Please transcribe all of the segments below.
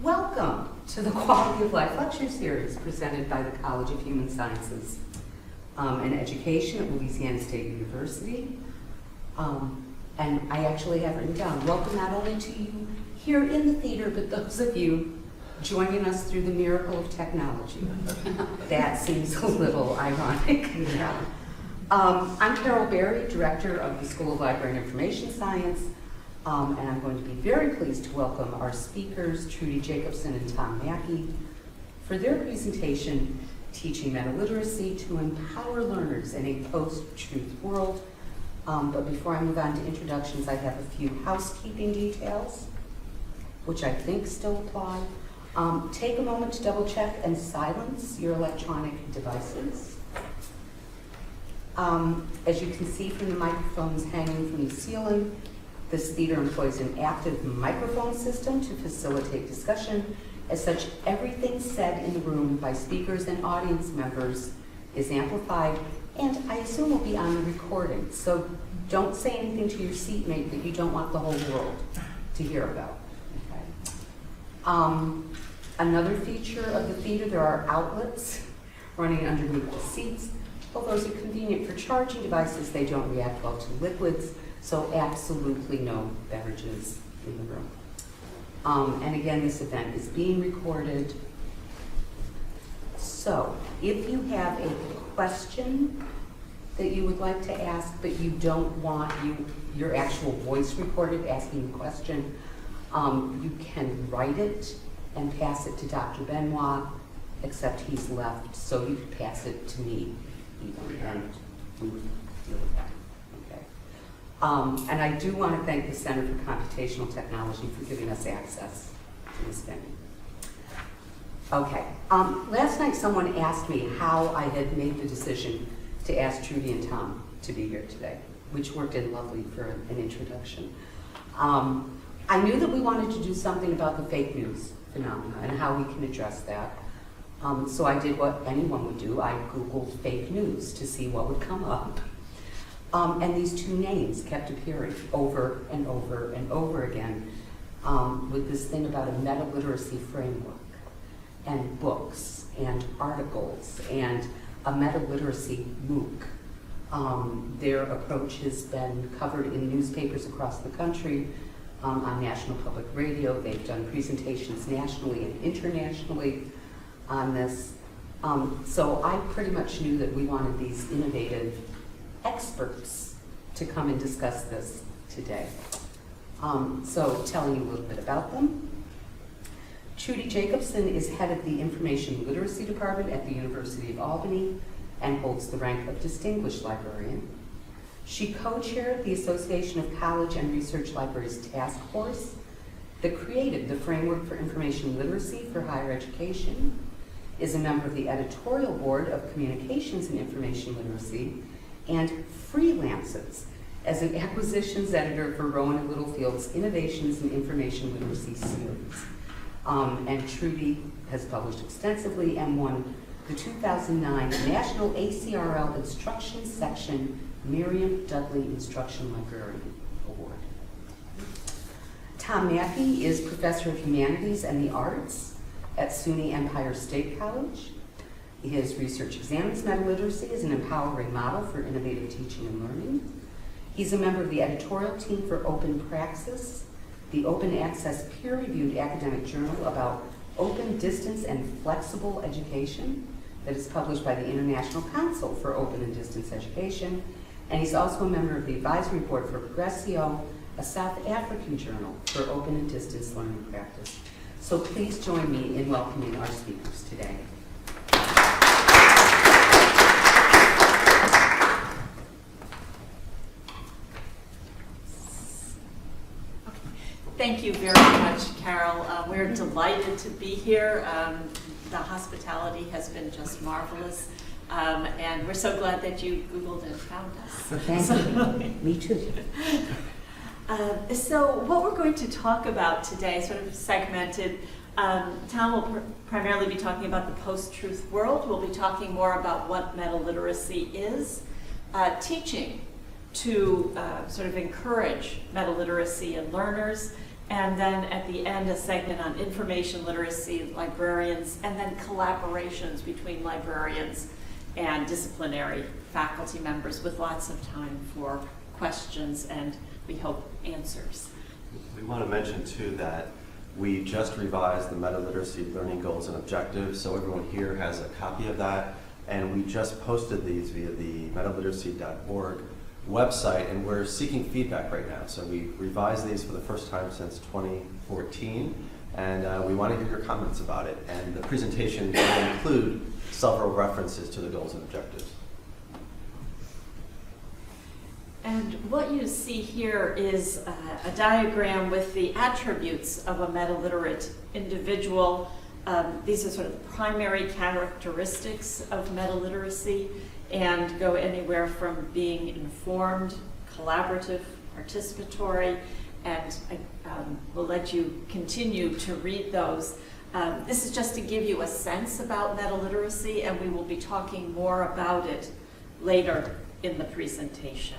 Welcome to the Quality of Life Lecture Series presented by the College of Human Sciences and Education at Louisiana State University. And I actually have written down, welcome not only to you here in the theater, but those of you joining us through the miracle of technology. That seems a little ironic. Yeah. I'm Carol Berry, Director of the School of Library and Information Science, and I'm going to be very pleased to welcome our speakers, Trudy Jacobson and Tom Mackey, for their presentation, Teaching Metaliteracy to Empower Learners in a Post-Truth World. But before I move on to introductions, I have a few housekeeping details, which I think still apply. Take a moment to double check and silence your electronic devices. As you can see from the microphones hanging from the ceiling, this theater employs an active microphone system to facilitate discussion. As such, everything said in the room by speakers and audience members is amplified, and I assume will be on the recording. So don't say anything to your seatmate that you don't want the whole world to hear about. Okay. Another feature of the theater, there are outlets running underneath the seats. While those are convenient for charging devices, they don't react well to liquids, so absolutely no beverages in the room. And again, this event is being recorded. So if you have a question that you would like to ask, but you don't want your actual voice recorded asking the question, you can write it and pass it to Dr. Benoit, except he's left, so you can pass it to me even, and we would deal with that. Okay. And I do want to thank the Center for Computational Technology for giving us access to this venue. Okay. Last night someone asked me how I had made the decision to ask Trudy and Tom to be here today, which worked in lovely for an introduction. I knew that we wanted to do something about the fake news phenomena and how we can address that. So I did what anyone would do. I Googled fake news to see what would come up. And these two names kept appearing over and over and over again with this thing about a meta-literacy framework and books and articles and a meta-literacy MOOC. Their approach has been covered in newspapers across the country, on National Public Radio. They've done presentations nationally and internationally on this. So I pretty much knew that we wanted these innovative experts to come and discuss this today. So telling you a little bit about them. Trudy Jacobson is head of the Information Literacy Department at the University of Albany and holds the rank of Distinguished Librarian. She co-chaired the Association of College and Research Libraries Task Force that created the Framework for Information Literacy for Higher Education, is a member of the editorial board of Communications and Information Literacy, and freelances as an acquisitions editor for Rowan and Littlefield's Innovations in Information Literacy series. And Trudy has published extensively and won the 2009 National ACRL Instruction Section Miriam Dudley Instruction Librarian Award. Tom Mackey is Professor of Humanities and the Arts at SUNY Empire State College. His research examines metaliteracy as an empowering model for innovative teaching and learning. He's a member of the editorial team for Open Praxis, the open access peer-reviewed academic journal about open, distance, and flexible education that is published by the International Council for Open and Distance Education. And he's also a member of the advisory board for Progressio, a South African journal for open and distance learning practice. So please join me in welcoming our speakers today. Thank you very much, Carol. We're delighted to be here. The hospitality has been just marvelous. And we're so glad that you Googled and found us. Thank you. Me too. So what we're going to talk about today, sort of segmented, Tom will primarily be talking about the post-truth world. We'll be talking more about what metaliteracy is, teaching to sort of encourage metaliteracy in learners, And then at the end, a segment on information literacy, librarians, and then collaborations between librarians and disciplinary faculty members with lots of time for questions and, we hope, answers. We want to mention too that we just revised the Metaliteracy learning goals and objectives, so everyone here has a copy of that, and we just posted these via the metaliteracy.org website, and we're seeking feedback right now. So we revised these for the first time since 2014, and we want to hear your comments about it. And the presentation will include several references to the goals and objectives. And what you see here is a diagram with the attributes of a metaliterate individual. These are sort of primary characteristics of metaliteracy and go anywhere from being informed, collaborative, participatory, and we'll let you continue to read those. This is just to give you a sense about metaliteracy, and we will be talking more about it later in the presentation.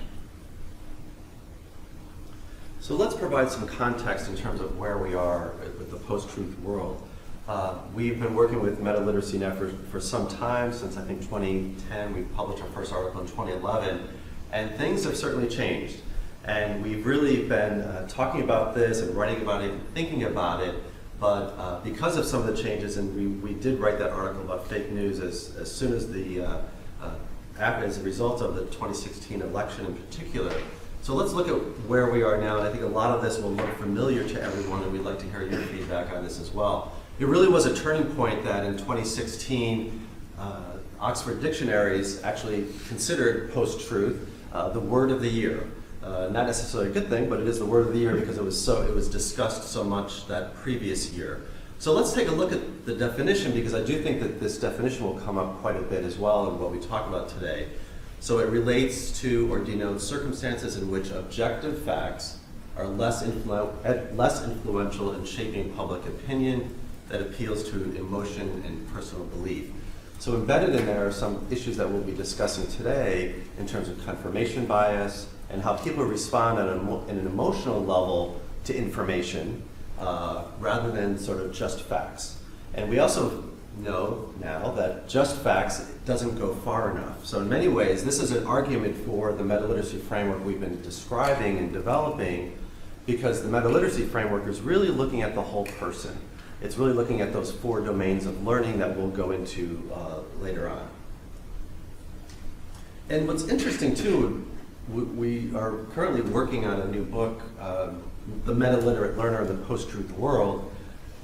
So let's provide some context in terms of where we are with the post-truth world. We've been working with Metaliteracy now for some time, since I think 2010. We published our first article in 2011, and things have certainly changed. And we've really been talking about this and writing about it and thinking about it, but because of some of the changes, and we did write that article about fake news as soon as as a result of the 2016 election in particular. So let's look at where we are now, and I think a lot of this will look familiar to everyone, and we'd like to hear your feedback on this as well. It really was a turning point that in 2016, Oxford dictionaries actually considered post-truth the word of the year. Not necessarily a good thing, but it is the word of the year because it was discussed so much that previous year. So let's take a look at the definition, because I do think that this definition will come up quite a bit as well in what we talk about today. So it relates to or denotes circumstances in which objective facts are less influential in shaping public opinion, that appeals to emotion and personal belief. So embedded in there are some issues that we'll be discussing today in terms of confirmation bias and how people respond at an emotional level to information rather than sort of just facts. And we also know now that just facts doesn't go far enough. So in many ways, this is an argument for the metaliteracy framework we've been describing and developing, because the metaliteracy framework is really looking at the whole person. It's really looking at those 4 domains of learning that we'll go into later on. And what's interesting too, we are currently working on a new book, The Metaliterate Learner in the Post-Truth World,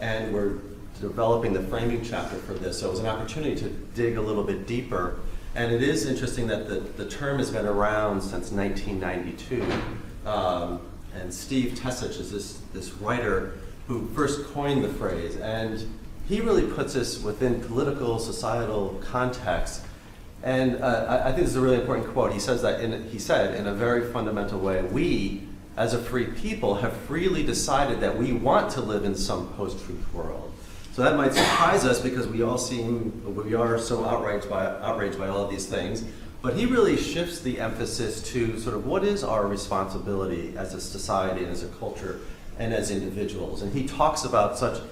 and we're developing the framing chapter for this. So it was an opportunity to dig a little bit deeper. And it is interesting that the term has been around since 1992. And Steve Tessich is this writer who first coined the phrase, and he really puts this within political, societal context. And I think this is a really important quote. He says that he said in a very fundamental way, we, as a free people, have freely decided that we want to live in some post-truth world. So that might surprise us because we are so outraged by all of these things. But he really shifts the emphasis to sort of what is our responsibility as a society and as a culture and as individuals. And he talks about such,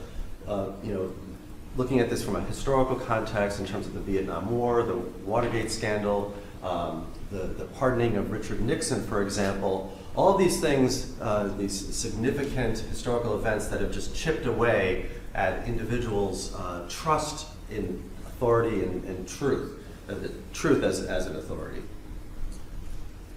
looking at this from a historical context in terms of the Vietnam War, the Watergate scandal, the pardoning of Richard Nixon, for example. All of these things, these significant historical events that have just chipped away at individuals' trust in authority and truth, truth as an authority.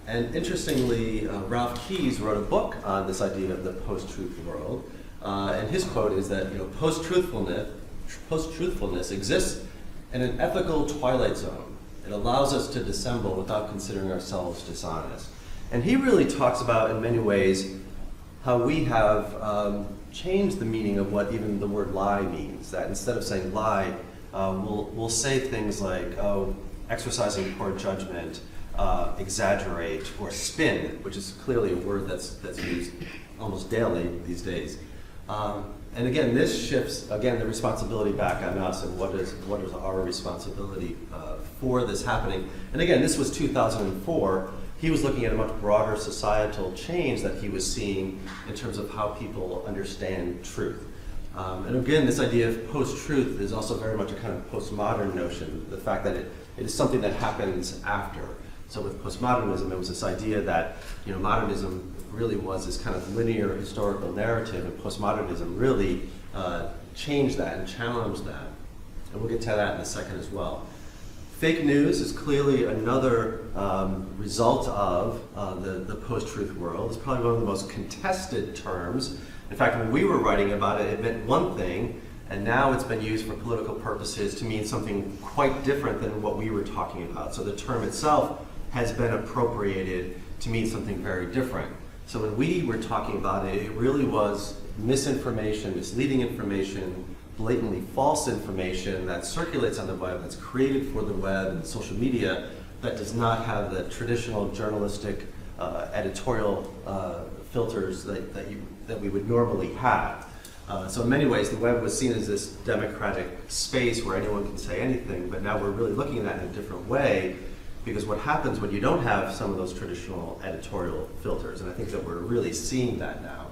And interestingly, Ralph Keyes wrote a book on this idea of the post-truth world, and his quote is that post-truthfulness exists in an ethical twilight zone. It allows us to dissemble without considering ourselves dishonest. And he really talks about, in many ways, how we have changed the meaning of what even the word lie means. That instead of saying lie, we'll say things like, exercising poor judgment, exaggerate, or spin, which is clearly a word that's used almost daily these days. And again, this shifts, the responsibility back on us and what is our responsibility for this happening. And again, this was 2004. he was looking at a much broader societal change that he was seeing in terms of how people understand truth. And again, this idea of post-truth is also very much a kind of postmodern notion, the fact that it is something that happens after. So with postmodernism, it was this idea that, you know, modernism really was this kind of linear historical narrative, and postmodernism really changed that and challenged that. And we'll get to that in a second as well. Fake news is clearly another result of the post-truth world. It's probably one of the most contested terms. In fact, when we were writing about it, it meant one thing, and now it's been used for political purposes to mean something quite different than what we were talking about. So the term itself has been appropriated to mean something very different. So when we were talking about it, it really was misinformation, misleading information, blatantly false information that circulates on the web, that's created for the web and social media, that does not have the traditional journalistic editorial filters that we would normally have. So in many ways, the web was seen as this democratic space where anyone can say anything, but now we're really looking at that in a different way, because what happens when you don't have some of those traditional editorial filters, and I think that we're really seeing that now.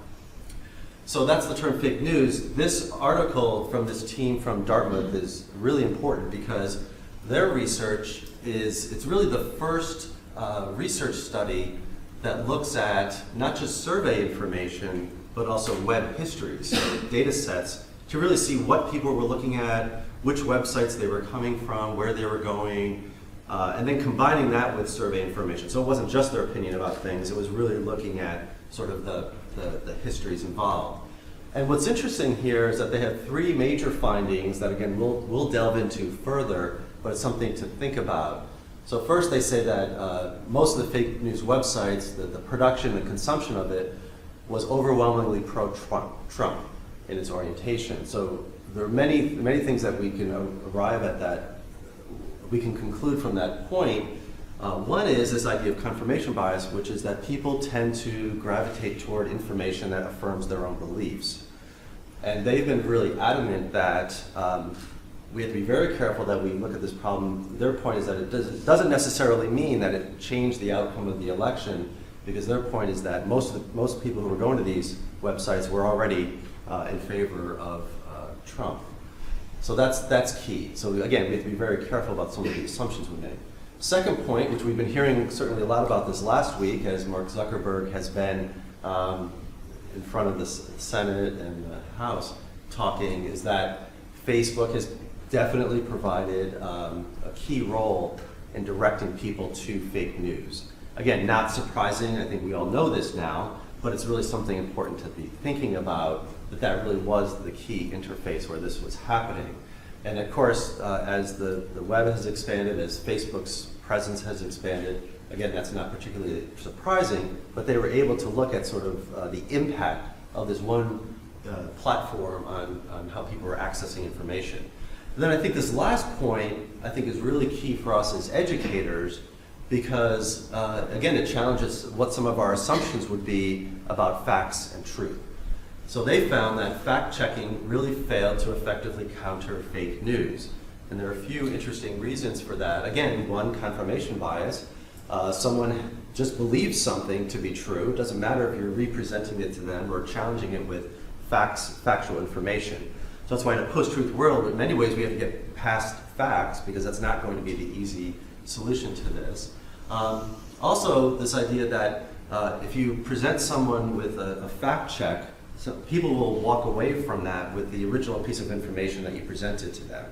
So that's the term fake news. This article from this team from Dartmouth is really important because their research it's really the first research study that looks at not just survey information, but also web history, so data sets, to really see what people were looking at, which websites they were coming from, where they were going, and then combining that with survey information. So it wasn't just their opinion about things, it was really looking at sort of the histories involved. And what's interesting here is that they have three major findings that, again, we'll delve into further, but it's something to think about. So first they say that most of the fake news websites, the production, the consumption of it, was overwhelmingly pro-Trump in its orientation. So there are many things that we can arrive at that, we can conclude from that point. One is this idea of confirmation bias, which is that people tend to gravitate toward information that affirms their own beliefs. And they've been really adamant that we have to be very careful that we look at this problem. Their point is that it doesn't necessarily mean that it changed the outcome of the election, because their point is that most people who were going to these websites were already in favor of Trump. So that's key. So again, we have to be very careful about some of the assumptions we make. Second point, which we've been hearing certainly a lot about this last week, as Mark Zuckerberg has been in front of the Senate and the House talking, is that Facebook has definitely provided a key role in directing people to fake news. Again, not surprising, I think we all know this now, but it's really something important to be thinking about, that really was the key interface where this was happening. And of course, as the web has expanded, as Facebook's presence has expanded, again, that's not particularly surprising, but they were able to look at sort of the impact of this one platform on how people were accessing information. And then I think this last point, I think, is really key for us as educators, because again, it challenges what some of our assumptions would be about facts and truth. So they found that fact-checking really failed to effectively counter fake news. And there are a few interesting reasons for that. Again, one, confirmation bias. Someone just believes something to be true. It doesn't matter if you're representing it to them or challenging it with factual information. So that's why in a post-truth world, in many ways, we have to get past facts, because that's not going to be the easy solution to this. Also, this idea that if you present someone with a fact check, so people will walk away from that with the original piece of information that you presented to them,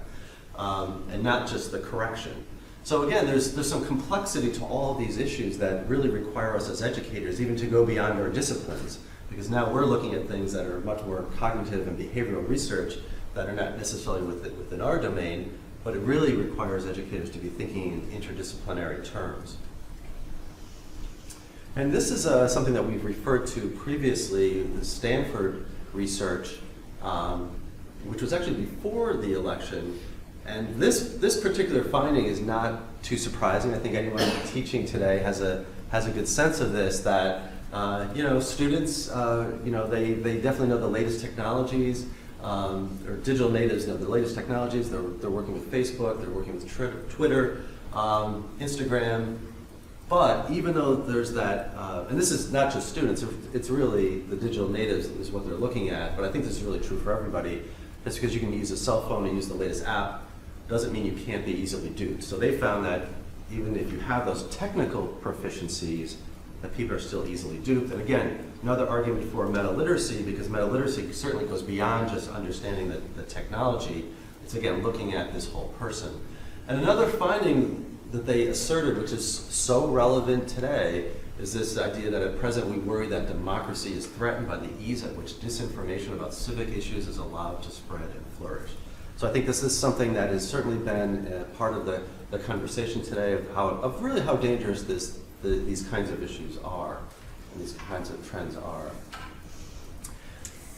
and not just the correction. So again, there's some complexity to all of these issues that really require us as educators even to go beyond our disciplines, because now we're looking at things that are much more cognitive and behavioral research that are not necessarily within our domain, but it really requires educators to be thinking in interdisciplinary terms. And this is something that we've referred to previously, the Stanford research, which was actually before the election. And this particular finding is not too surprising. I think anyone teaching today has a good sense of this, that students, they definitely know the latest technologies, or digital natives know the latest technologies. They're working with Facebook, they're working with Twitter, Instagram. But even though there's that, and this is not just students, it's really the digital natives is what they're looking at, but I think this is really true for everybody. Just because you can use a cell phone and use the latest app doesn't mean you can't be easily duped. So they found that even if you have those technical proficiencies, that people are still easily duped. And again, another argument for meta-literacy, because meta-literacy certainly goes beyond just understanding the technology. It's again looking at this whole person. And another finding that they asserted, which is so relevant today, is this idea that at present we worry that democracy is threatened by the ease at which disinformation about civic issues is allowed to spread and flourish. So I think this is something that has certainly been part of the conversation today of really how dangerous these kinds of issues are and these kinds of trends are.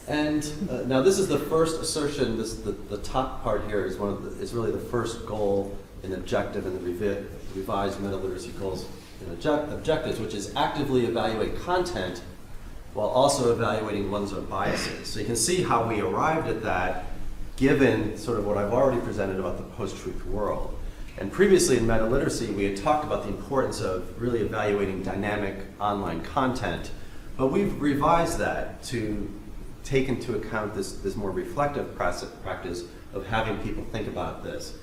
And now this is the first assertion. The top part here is is really the first goal and objective in the revised meta-literacy goals and objectives, which is actively evaluate content while also evaluating one's own biases. So you can see how we arrived at that given sort of what I've already presented about the post-truth world. And previously in meta-literacy, we had talked about the importance of really evaluating dynamic online content, but we've revised that to take into account this more reflective practice of having people think about this.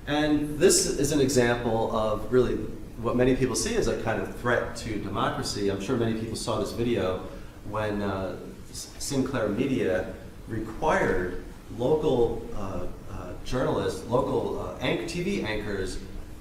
And this is an example of really what many people see as a kind of threat to democracy. I'm sure many people saw this video when Sinclair Media required local journalists, local TV anchors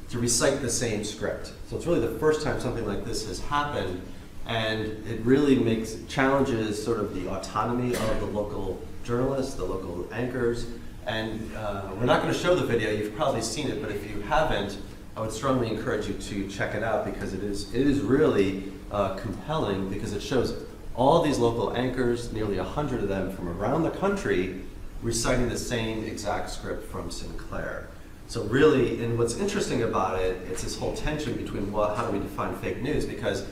to recite the same script. So it's really the first time something like this has happened, and it really challenges sort of the autonomy of the local journalists, the local anchors. And we're not going to show the video, you've probably seen it, but if you haven't, I would strongly encourage you to check it out because it is really compelling because it shows all these local anchors, nearly 100 of them from around the country, reciting the same exact script from Sinclair. So really, and what's interesting about it, it's this whole tension between how do we define fake news, because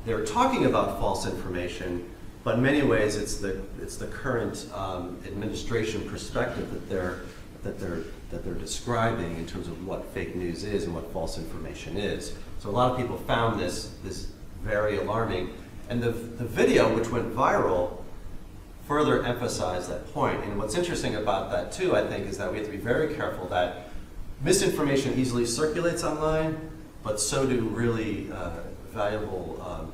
they're talking about false information, but in many ways it's the current administration perspective that they're describing in terms of what fake news is and what false information is. So a lot of people found this very alarming, and the video, which went viral, further emphasized that point. And what's interesting about that too, I think, is that we have to be very careful that misinformation easily circulates online, but so do really valuable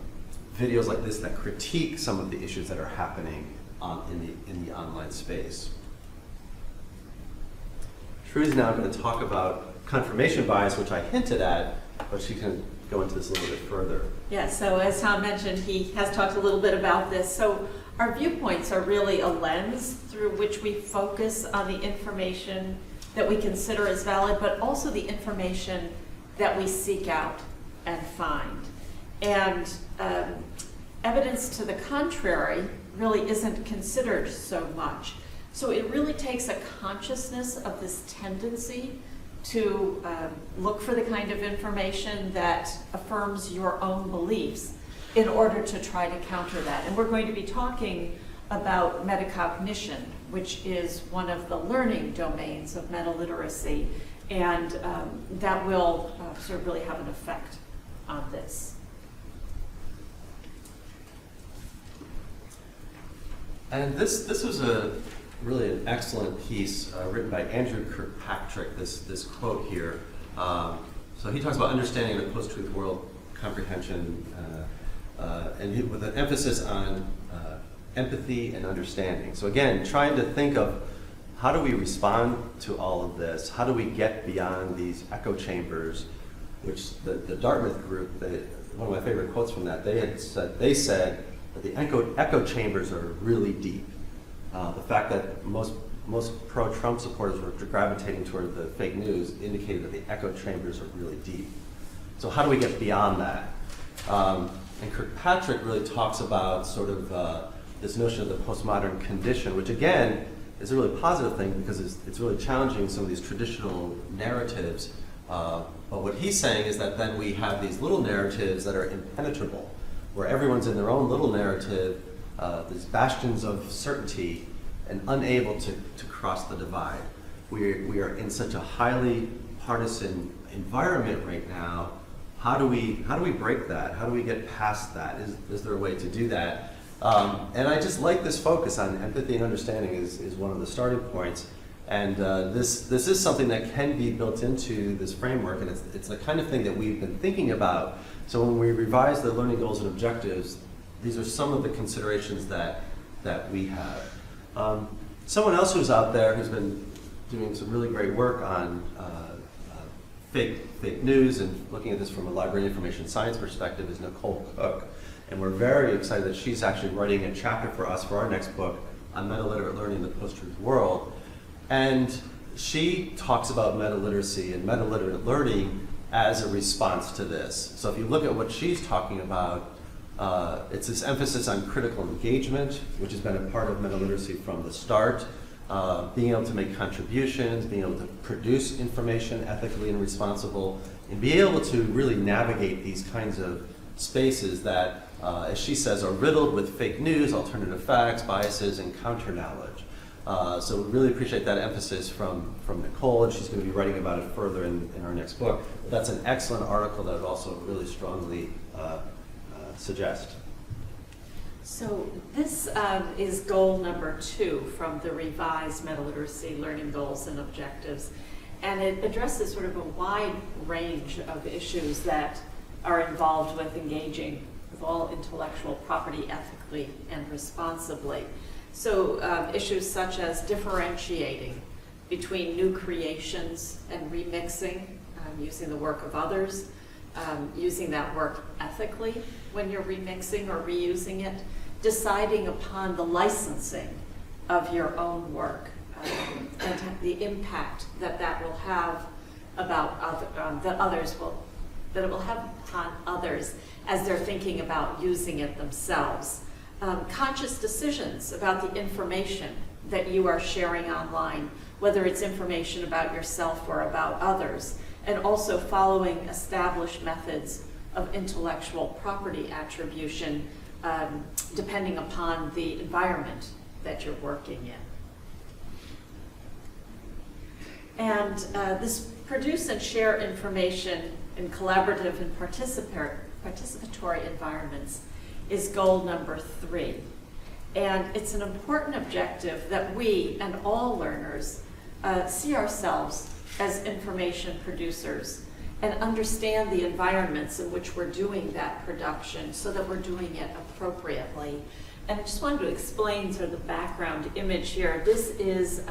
videos like this that critique some of the issues that are happening in the online space. Trudy's now going to talk about confirmation bias, which I hinted at, but she can go into this a little bit further. Yeah, so as Tom mentioned, he has talked a little bit about this. So our viewpoints are really a lens through which we focus on the information that we consider as valid, but also the information that we seek out and find. And evidence to the contrary really isn't considered so much. So it really takes a consciousness of this tendency to look for the kind of information that affirms your own beliefs in order to try to counter that. And we're going to be talking about metacognition, which is one of the learning domains of meta-literacy, and that will sort of really have an effect on this. And this was really an excellent piece written by Andrew Kirkpatrick, this quote here. So he talks about understanding the post-truth world comprehension and with an emphasis on empathy and understanding. So again, trying to think of how do we respond to all of this? How do we get beyond these echo chambers, which the Dartmouth group, one of my favorite quotes from that, they said that the echo chambers are really deep. The fact that most pro-Trump supporters were gravitating toward the fake news indicated that the echo chambers are really deep. So how do we get beyond that? And Kirkpatrick really talks about sort of this notion of the postmodern condition, which again is a really positive thing because it's really challenging some of these traditional narratives. But what he's saying is that then we have these little narratives that are impenetrable, where everyone's in their own little narrative, these bastions of certainty, and unable to cross the divide. We are in such a highly partisan environment right now. how do we break that? How do we get past that? Is there a way to do that? And I just like this focus on empathy and understanding is one of the starting points. And this is something that can be built into this framework, and it's the kind of thing that we've been thinking about. So when we revise the learning goals and objectives, these are some of the considerations that we have. Someone else who's out there who's been doing some really great work on fake news and looking at this from a library information science perspective is Nicole Cook. And we're very excited that she's actually writing a chapter for us for our next book on meta-literate learning in the post-truth world. And she talks about meta-literacy and meta-literate learning as a response to this. So if you look at what she's talking about, it's this emphasis on critical engagement, which has been a part of meta-literacy from the start, being able to make contributions, being able to produce information ethically and responsible, and be able to really navigate these kinds of spaces that, as she says, are riddled with fake news, alternative facts, biases, and counter-knowledge. So we really appreciate that emphasis from Nicole, and she's going to be writing about it further in our next book. That's an excellent article that I would also really strongly suggest. So this is goal number 2 from the revised Metaliteracy learning goals and objectives. And it addresses sort of a wide range of issues that are involved with engaging with all intellectual property ethically and responsibly. So issues such as differentiating between new creations and remixing, using the work of others, using that work ethically when you're remixing or reusing it, deciding upon the licensing of your own work, and the impact that will have about that it will have upon others as they're thinking about using it themselves. Conscious decisions about the information that you are sharing online, whether it's information about yourself or about others, and also following established methods of intellectual property attribution, depending upon the environment that you're working in. And this produce and share information in collaborative and participatory environments is goal number 3. And it's an important objective that we and all learners see ourselves as information producers and understand the environments in which we're doing that production so that we're doing it appropriately. And I just wanted to explain sort of the background image here. This is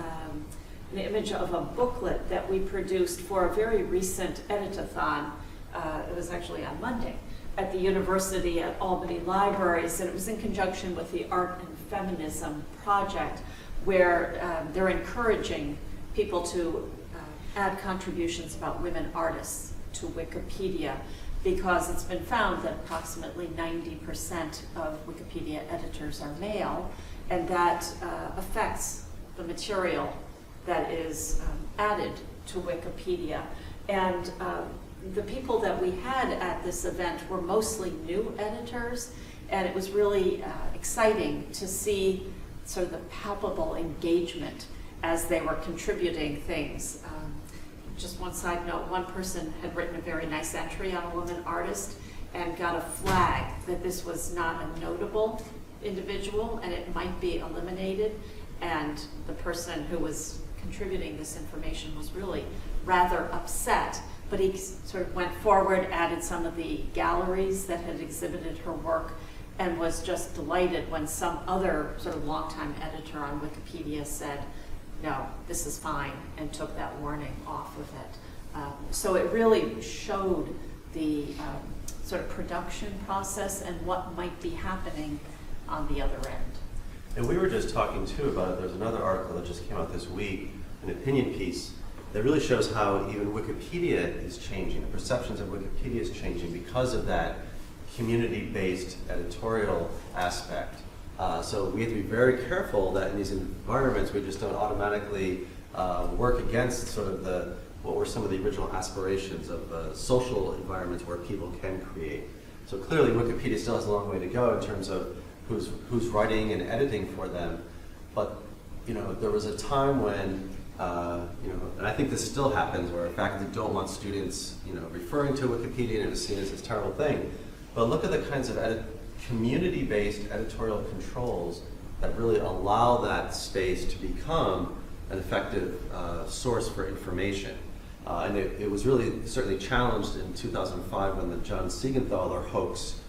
an image of a booklet that we produced for a very recent editathon. It was actually on Monday at the University at Albany Libraries, and it was in conjunction with the Art and Feminism Project, where they're encouraging people to add contributions about women artists to Wikipedia, because it's been found that approximately 90% of Wikipedia editors are male, and that affects the material that is added to Wikipedia. And the people that we had at this event were mostly new editors, and it was really exciting to see sort of the palpable engagement as they were contributing things. Just one side note, one person had written a very nice entry on a woman artist and got a flag that this was not a notable individual and it might be eliminated. And the person who was contributing this information was really rather upset, but he sort of went forward, added some of the galleries that had exhibited her work, and was just delighted when some other sort of longtime editor on Wikipedia said, no, this is fine, and took that warning off of it. So it really showed the sort of production process and what might be happening on the other end. And we were just talking too about, there's another article that just came out this week, an opinion piece, that really shows how even Wikipedia is changing, the perceptions of Wikipedia is changing because of that community-based editorial aspect. So we have to be very careful that in these environments we just don't automatically work against sort of what were some of the original aspirations of social environments where people can create. So clearly Wikipedia still has a long way to go in terms of who's writing and editing for them. But you know, there was a time when And I think this still happens where faculty don't want students, referring to Wikipedia and it's seen as this terrible thing. But look at the kinds of community-based editorial controls that really allow that space to become an effective source for information. And it was really certainly challenged in 2005 when the John Siegenthaler hoax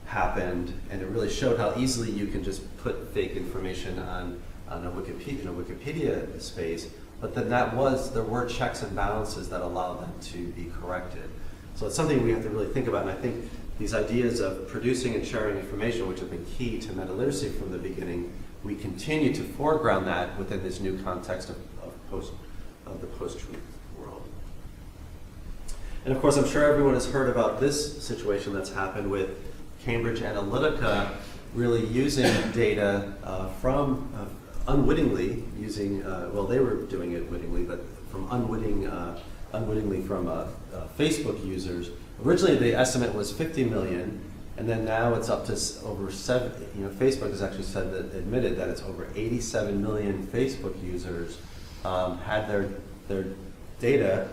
happened, and it really showed how easily you can just put fake information on a Wikipedia space. But then there were checks and balances that allowed that to be corrected. So it's something we have to really think about, and I think these ideas of producing and sharing information, which have been key to meta-literacy from the beginning, we continue to foreground that within this new context of the post-truth world. And of course, I'm sure everyone has heard about this situation that's happened with Cambridge Analytica really using data from unwittingly using, they were doing it wittingly, but from unwittingly from Facebook users. Originally, the estimate was 50 million, and then now it's up to over 7. Facebook has actually admitted that it's over 87 million Facebook users had their data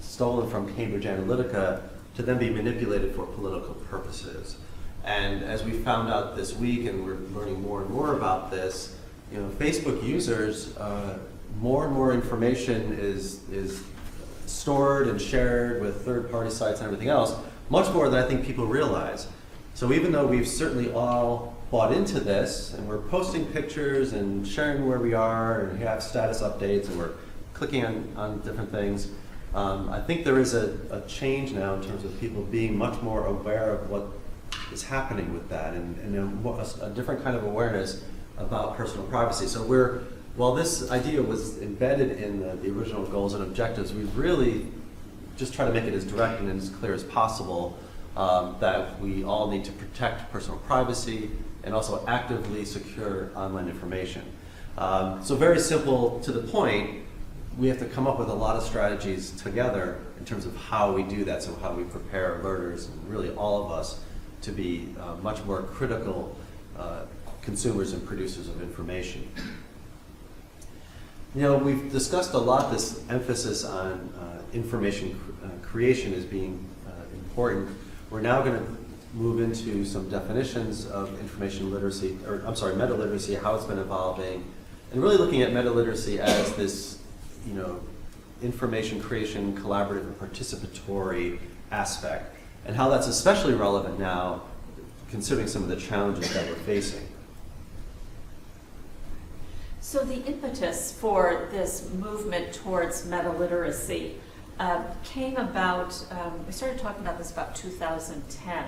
stolen from Cambridge Analytica to then be manipulated for political purposes. And as we found out this week, and we're learning more and more about this, Facebook users, more and more information is stored and shared with third-party sites and everything else, much more than I think people realize. So even though we've certainly all bought into this, and we're posting pictures and sharing where we are, and have status updates, and we're clicking on different things, I think there is a change now in terms of people being much more aware of what is happening with that, and a different kind of awareness about personal privacy. So while this idea was embedded in the original goals and objectives, we've really just tried to make it as direct and as clear as possible that we all need to protect personal privacy and also actively secure online information. So very simple to the point, we have to come up with a lot of strategies together in terms of how we do that, so how we prepare learners, and really all of us, to be much more critical consumers and producers of information. We've discussed a lot this emphasis on information creation as being important. We're now going to move into some definitions of information literacy, meta-literacy, how it's been evolving, and really looking at meta-literacy as this, information creation, collaborative and participatory aspect, and how that's especially relevant now, considering some of the challenges that we're facing. So the impetus for this movement towards meta-literacy came about, we started talking about this about 2010,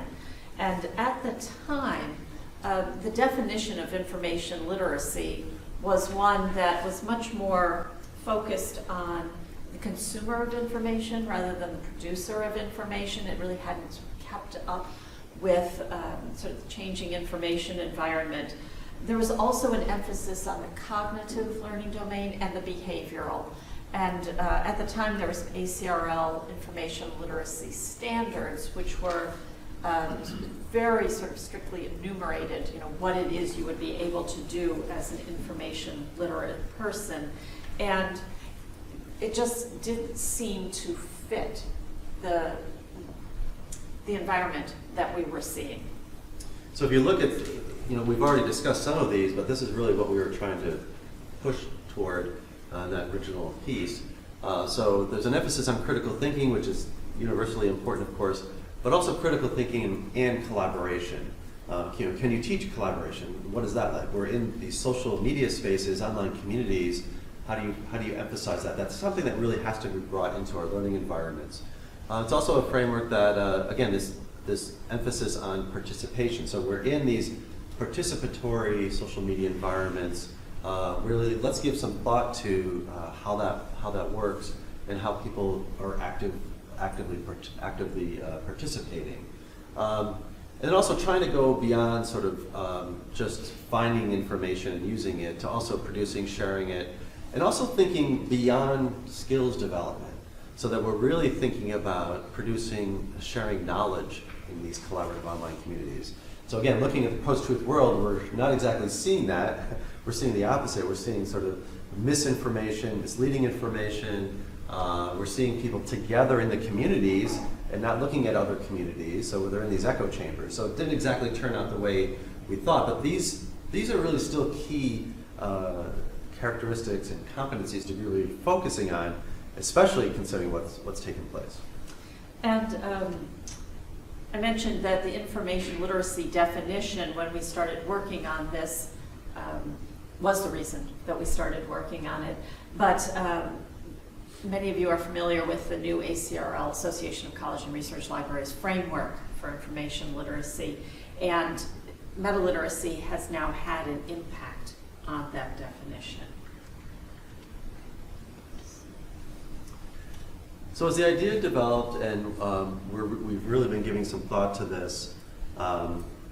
and at the time, the definition of information literacy was one that was much more focused on the consumer of information rather than the producer of information. It really hadn't kept up with sort of the changing information environment. There was also an emphasis on the cognitive learning domain and the behavioral. And at the time, there was some ACRL information literacy standards, which were very sort of strictly enumerated, what it is you would be able to do as an information literate person. And it just didn't seem to fit the environment that we were seeing. So if you look at, we've already discussed some of these, but this is really what we were trying to push toward in that original piece. So there's an emphasis on critical thinking, which is universally important, of course, but also critical thinking and collaboration. Can you teach collaboration? What is that like? We're in these social media spaces, online communities. How do you emphasize that? That's something that really has to be brought into our learning environments. It's also a framework that, again, this emphasis on participation. So we're in these participatory social media environments. Really, let's give some thought to how that works and how people are actively participating. And then also trying to go beyond sort of just finding information and using it to also producing, sharing it, and also thinking beyond skills development, so that we're really thinking about producing, sharing knowledge in these collaborative online communities. So again, looking at the post-truth world, we're not exactly seeing that. We're seeing the opposite. We're seeing sort of misinformation, misleading information. We're seeing people together in the communities and not looking at other communities, so they're in these echo chambers. So it didn't exactly turn out the way we thought, but these are really still key characteristics and competencies to be really focusing on, especially considering what's taken place. And I mentioned that the information literacy definition, when we started working on this, was the reason that we started working on it. But many of you are familiar with the new ACRL, Association of College and Research Libraries framework for information literacy, and metaliteracy has now had an impact on that definition. So as the idea developed, and we've really been giving some thought to this,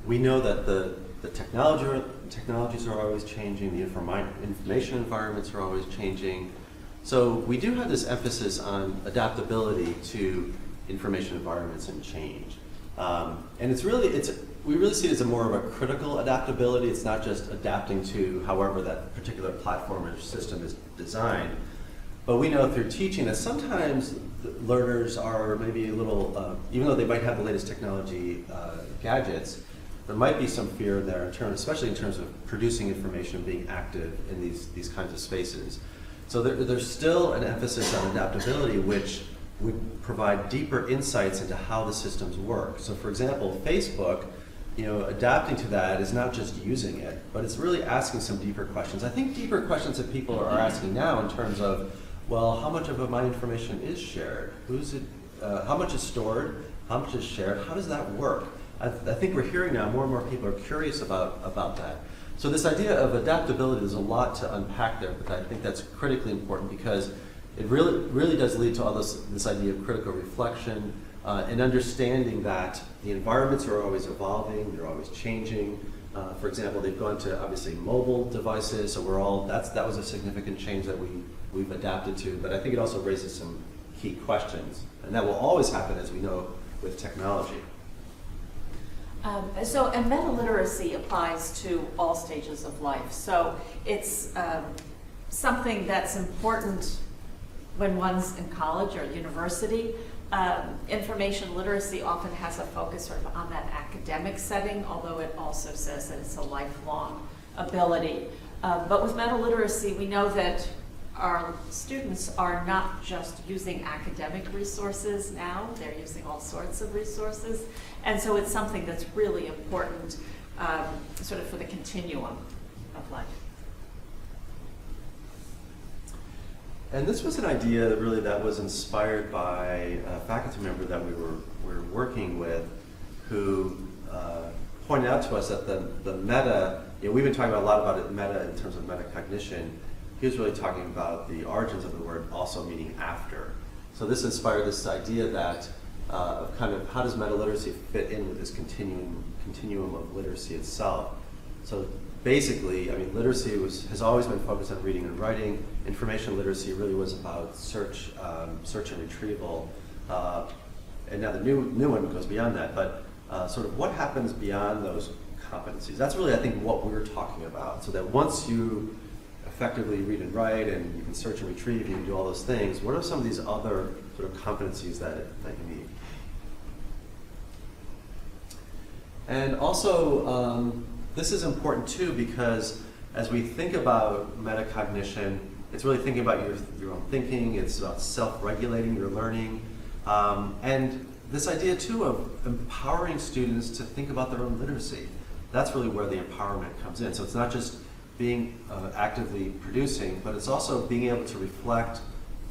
we know that the technologies are always changing, the information environments are always changing. So we do have this emphasis on adaptability to information environments and change. And we really see it as more of a critical adaptability. It's not just adapting to however that particular platform or system is designed. But we know through teaching that sometimes learners are maybe a little, even though they might have the latest technology gadgets, there might be some fear there, especially in terms of producing information and being active in these kinds of spaces. So there's still an emphasis on adaptability, which would provide deeper insights into how the systems work. So for example, Facebook, adapting to that is not just using it, but it's really asking some deeper questions. I think deeper questions that people are asking now in terms of, well, how much of my information is shared? How much is stored? How much is shared? How does that work? I think we're hearing now more and more people are curious about that. So this idea of adaptability, there's a lot to unpack there, but I think that's critically important because it really does lead to all this idea of critical reflection and understanding that the environments are always evolving, they're always changing. For example, they've gone to obviously mobile devices, so that was a significant change that we've adapted to, but I think it also raises some key questions, and that will always happen, as we know, with technology. And metaliteracy applies to all stages of life. So it's something that's important when one's in college or university. Information literacy often has a focus sort of on that academic setting, although it also says that it's a lifelong ability. But with metaliteracy, we know that our students are not just using academic resources now, they're using all sorts of resources. And so it's something that's really important sort of for the continuum of life. And this was an idea really that was inspired by a faculty member that we were working with who pointed out to us that the meta, we've been talking a lot about it, meta in terms of metacognition. He was really talking about the origins of the word also meaning after. So this inspired this idea that of kind of how does metaliteracy fit in with this continuum of literacy itself. So basically, literacy has always been focused on reading and writing. Information literacy really was about search and retrieval. And now the new one goes beyond that, but sort of what happens beyond those competencies. That's really, I think, what we're talking about. So that once you effectively read and write and you can search and retrieve, you can do all those things, what are some of these other sort of competencies that you need? And also, this is important too because as we think about metacognition, it's really thinking about your own thinking, it's about self-regulating your learning, and this idea too of empowering students to think about their own literacy. That's really where the empowerment comes in. So it's not just being actively producing, but it's also being able to reflect,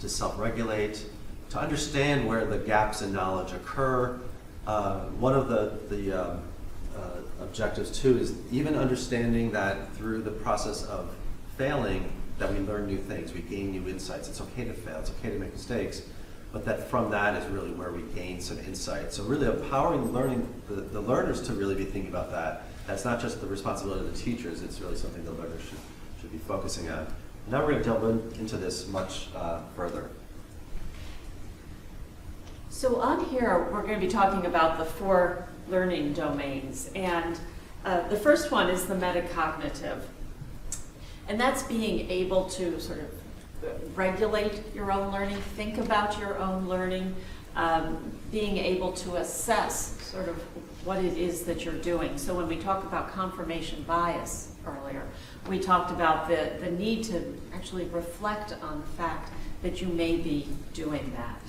to self-regulate, to understand where the gaps in knowledge occur. One of the objectives too is even understanding that through the process of failing that we learn new things, we gain new insights. It's okay to fail, it's okay to make mistakes, but that from that is really where we gain some insight. So really empowering the learners to really be thinking about that. That's not just the responsibility of the teachers, it's really something the learners should be focusing on. Now we're going to delve into this much further. So on here, we're going to be talking about the 4 learning domains, and the first one is the metacognitive. And that's being able to sort of regulate your own learning, think about your own learning, being able to assess sort of what it is that you're doing. So when we talked about confirmation bias earlier, we talked about the need to actually reflect on the fact that you may be doing that.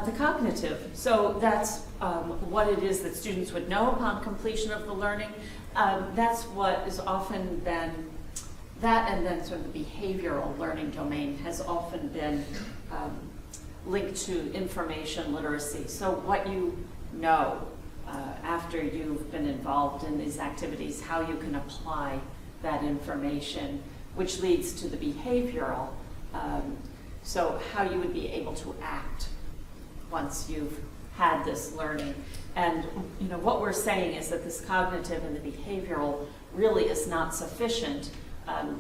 The cognitive, so that's what it is that students would know upon completion of the learning. That's what is often been, that and then sort of the behavioral learning domain has often been linked to information literacy. So what you know after you've been involved in these activities, how you can apply that information, which leads to the behavioral, so how you would be able to act once you've had this learning. And what we're saying is that this cognitive and the behavioral really is not sufficient.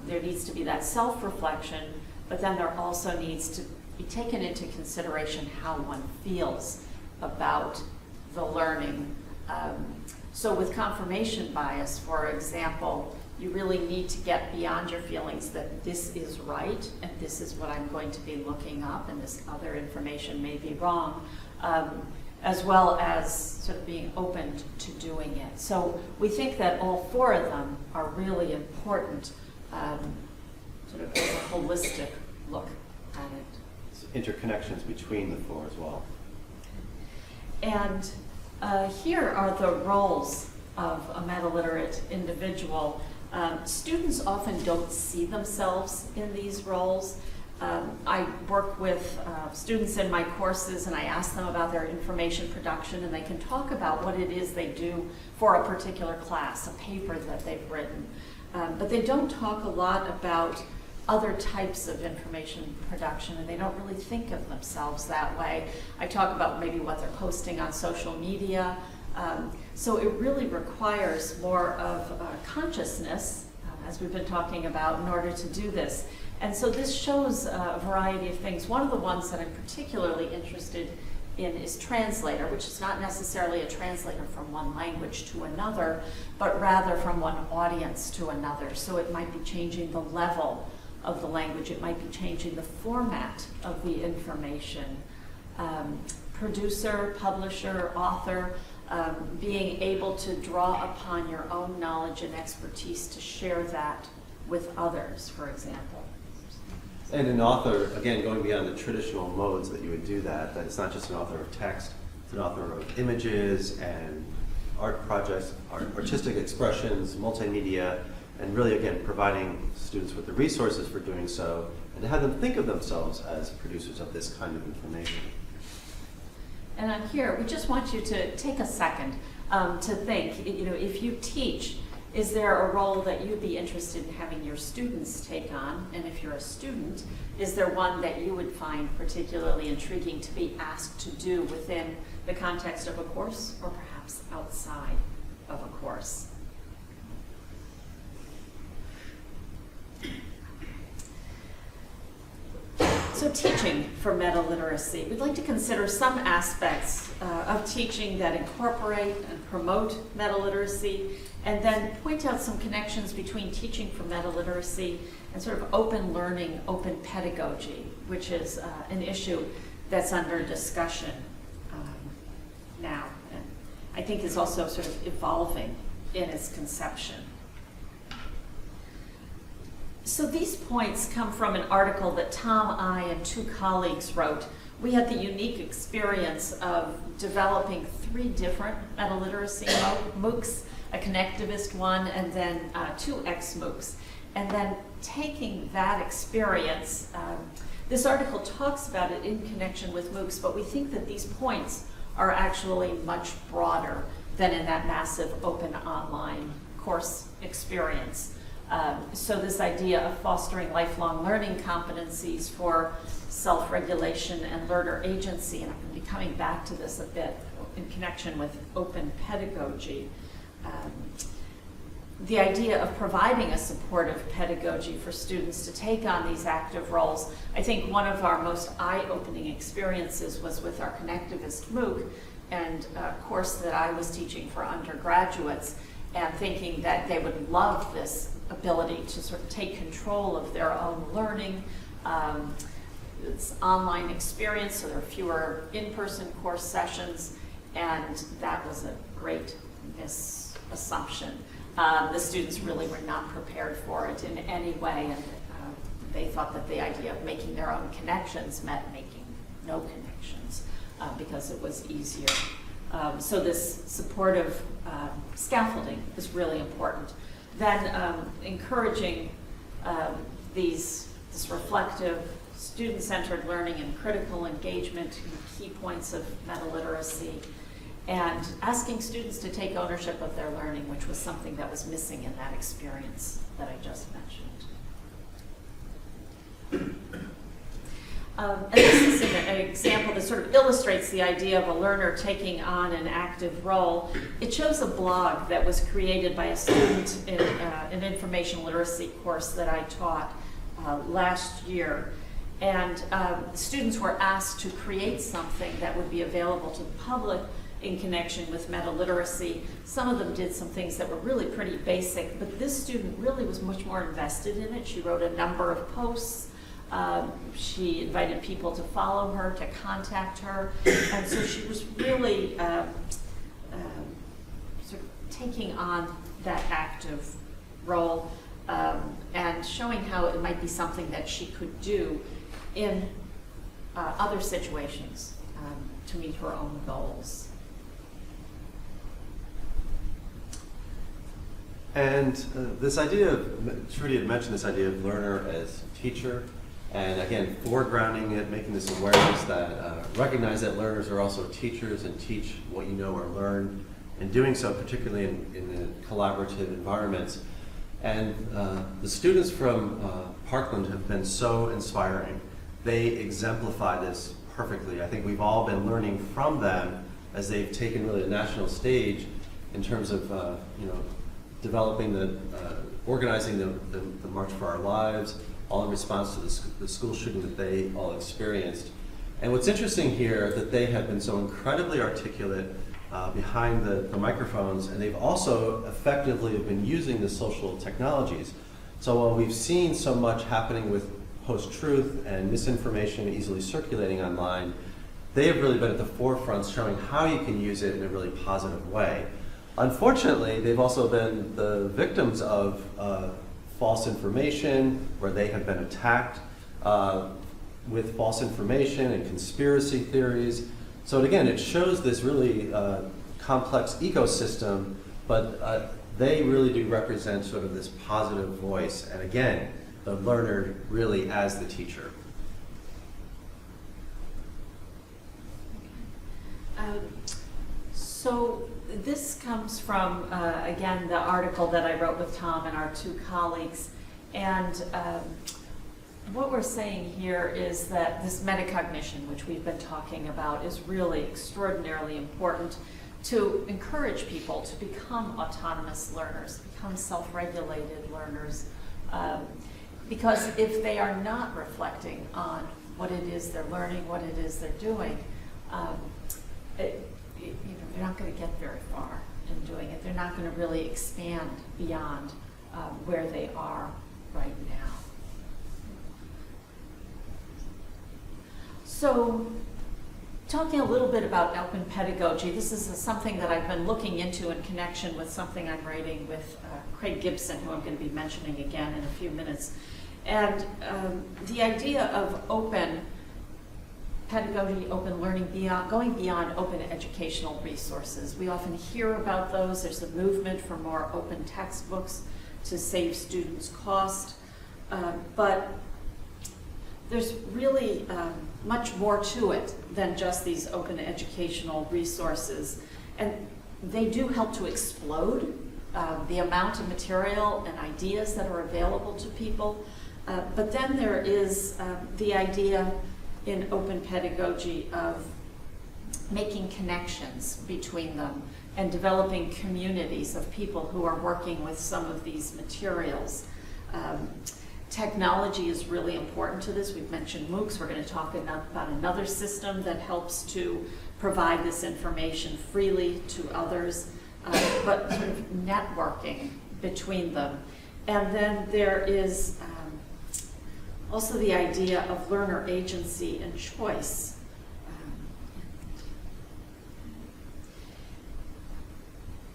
There needs to be that self-reflection, but then there also needs to be taken into consideration how one feels about the learning. So with confirmation bias, for example, you really need to get beyond your feelings that this is right and this is what I'm going to be looking up and this other information may be wrong, as well as sort of being open to doing it. So we think that all four of them are really important, sort of as a holistic look at it. So interconnections between the four as well. And here are the roles of a metaliterate individual. Students often don't see themselves in these roles. I work with students in my courses and I ask them about their information production, and they can talk about what it is they do for a particular class, a paper that they've written. But they don't talk a lot about other types of information production, and they don't really think of themselves that way. I talk about maybe what they're posting on social media. So it really requires more of consciousness, as we've been talking about, in order to do this. And so this shows a variety of things. One of the ones that I'm particularly interested in is translator, which is not necessarily a translator from one language to another, but rather from one audience to another. So it might be changing the level of the language. It might be changing the format of the information. Producer, publisher, author, being able to draw upon your own knowledge and expertise to share that with others, for example. And an author, again, going beyond the traditional modes that you would do that it's not just an author of text, it's an author of images and art projects, artistic expressions, multimedia, and really, again, providing students with the resources for doing so, and to have them think of themselves as producers of this kind of information. And on here, we just want you to take a second to think, if you teach, is there a role that you'd be interested in having your students take on? And if you're a student, is there one that you would find particularly intriguing to be asked to do within the context of a course or perhaps outside of a course? So teaching for meta-literacy. We'd like to consider some aspects of teaching that incorporate and promote meta-literacy, and then point out some connections between teaching for meta-literacy and sort of open learning, open pedagogy, which is an issue that's under discussion now, and I think is also sort of evolving in its conception. So these points come from an article that Tom, I, and two colleagues wrote. We had the unique experience of developing 3 different meta-literacy MOOCs, a connectivist one, and then 2 ex-MOOCs. And then taking that experience, this article talks about it in connection with MOOCs, but we think that these points are actually much broader than in that massive open online course experience. So this idea of fostering lifelong learning competencies for self-regulation and learner agency, and I'm going to be coming back to this a bit in connection with open pedagogy. The idea of providing a supportive pedagogy for students to take on these active roles. I think one of our most eye-opening experiences was with our connectivist MOOC and a course that I was teaching for undergraduates. and thinking that they would love this ability to sort of take control of their own learning. It's online experience, so there are fewer in-person course sessions, and that was a great misassumption. The students really were not prepared for it in any way, and they thought that the idea of making their own connections meant making no connections because it was easier. So this supportive scaffolding is really important. Then encouraging this reflective, student-centered learning and critical engagement, key points of metaliteracy, and asking students to take ownership of their learning, which was something that was missing in that experience that I just mentioned. And this is an example that sort of illustrates the idea of a learner taking on an active role. It shows a blog that was created by a student in an information literacy course that I taught last year. And students were asked to create something that would be available to the public in connection with metaliteracy. Some of them did some things that were really pretty basic, but this student really was much more invested in it. She wrote a number of posts. She invited people to follow her, to contact her, and so she was really sort of taking on that active role and showing how it might be something that she could do in other situations to meet her own goals. And this idea of, Trudy had mentioned this idea of learner as teacher, and again, foregrounding it, making this awareness that recognize that learners are also teachers and teach what you know or learn, and doing so particularly in collaborative environments. And the students from Parkland have been so inspiring. They exemplify this perfectly. I think we've all been learning from them as they've taken really a national stage in terms of developing organizing the March for Our Lives, all in response to the school shooting that they all experienced. And what's interesting here, that they have been so incredibly articulate behind the microphones, and they've also effectively been using the social technologies. So while we've seen so much happening with post-truth and misinformation easily circulating online, they have really been at the forefront showing how you can use it in a really positive way. Unfortunately, they've also been the victims of false information, where they have been attacked with false information and conspiracy theories. So again, it shows this really complex ecosystem, but they really do represent sort of this positive voice. And again, the learner really as the teacher. So this comes from, again, the article that I wrote with Tom and our two colleagues. And what we're saying here is that this metacognition, which we've been talking about, is really extraordinarily important to encourage people to become autonomous learners, become self-regulated learners. Because if they are not reflecting on what it is they're learning, what it is they're doing, they're not going to get very far in doing it. They're not going to really expand beyond where they are right now. So, talking a little bit about open pedagogy, this is something that I've been looking into in connection with something I'm writing with Craig Gibson, who I'm going to be mentioning again in a few minutes. And the idea of open pedagogy, open learning, going beyond open educational resources. We often hear about those. There's a movement for more open textbooks to save students cost. But there's really much more to it than just these open educational resources. And they do help to explode the amount of material and ideas that are available to people. But then there is the idea in open pedagogy of making connections between them and developing communities of people who are working with some of these materials. Technology is really important to this. We've mentioned MOOCs. We're going to talk about another system that helps to provide this information freely to others. but sort of networking between them. And then there is also the idea of learner agency and choice.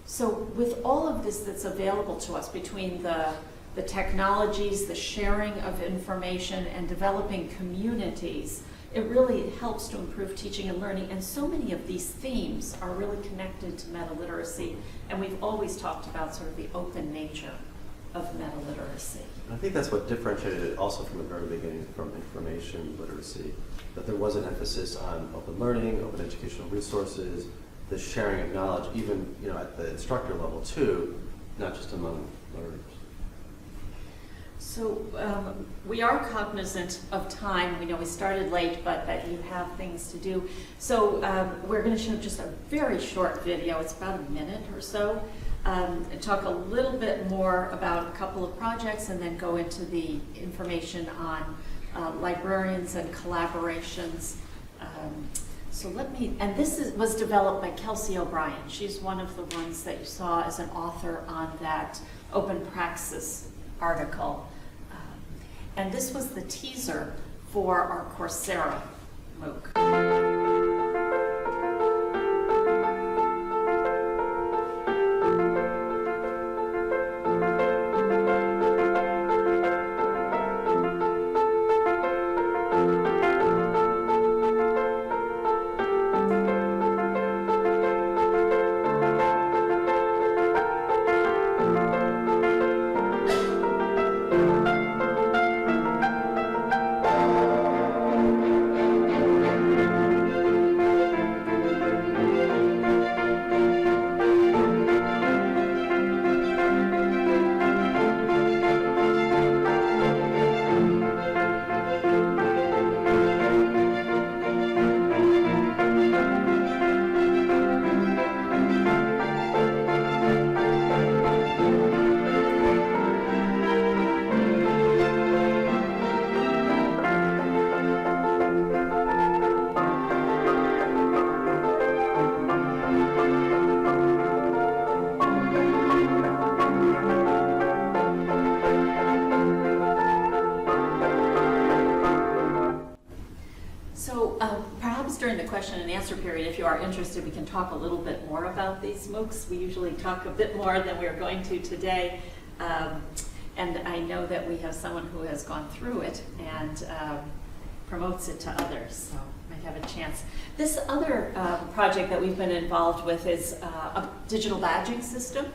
So with all of this that's available to us between the technologies, the sharing of information, and developing communities, it really helps to improve teaching and learning. And so many of these themes are really connected to meta-literacy. And we've always talked about sort of the open nature of meta-literacy. I think that's what differentiated it also from the very beginning from information literacy, that there was an emphasis on open learning, open educational resources, the sharing of knowledge, even at the instructor level too, not just among learners. So we are cognizant of time. We know we started late, but that you have things to do. So we're going to show just a very short video. It's about a minute or so. And talk a little bit more about a couple of projects and then go into the information on librarians and collaborations. So and this was developed by Kelsey O'Brien. She's one of the ones that you saw as an author on that Open Praxis article. And this was the teaser for our Coursera MOOC. During the question and answer period, if you are interested, we can talk a little bit more about these MOOCs. We usually talk a bit more than we're going to today. And I know that we have someone who has gone through it and promotes it to others, so might have a chance. This other project that we've been involved with is a digital badging system,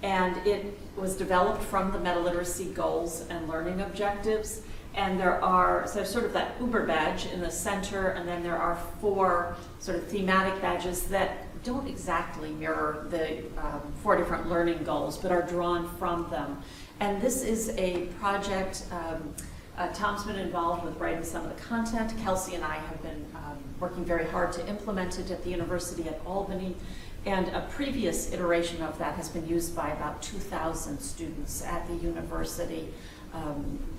and it was developed from the meta-literacy goals and learning objectives. And so sort of that Uber badge in the center, and then there are 4 sort of thematic badges that don't exactly mirror the 4 different learning goals, but are drawn from them. And this is a project, Tom's been involved with writing some of the content. Kelsey and I have been working very hard to implement it at the University at Albany. And a previous iteration of that has been used by about 2,000 students at the university.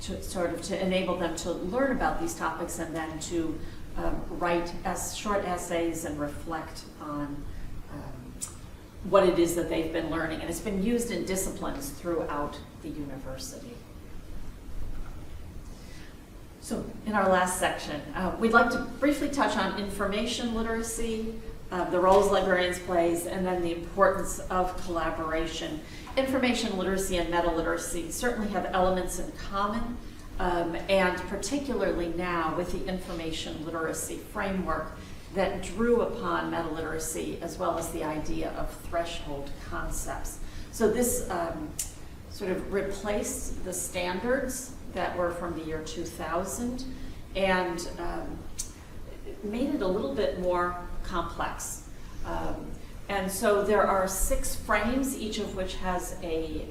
To enable them to learn about these topics and then to write short essays and reflect on what it is that they've been learning. And it's been used in disciplines throughout the university. So in our last section, we'd like to briefly touch on information literacy, the roles librarians plays, and then the importance of collaboration. Information literacy and meta-literacy certainly have elements in common, and particularly now with the information literacy framework that drew upon meta-literacy as well as the idea of threshold concepts. So this sort of replaced the standards that were from the year 2000 and made it a little bit more complex. And so there are 6 frames, each of which has a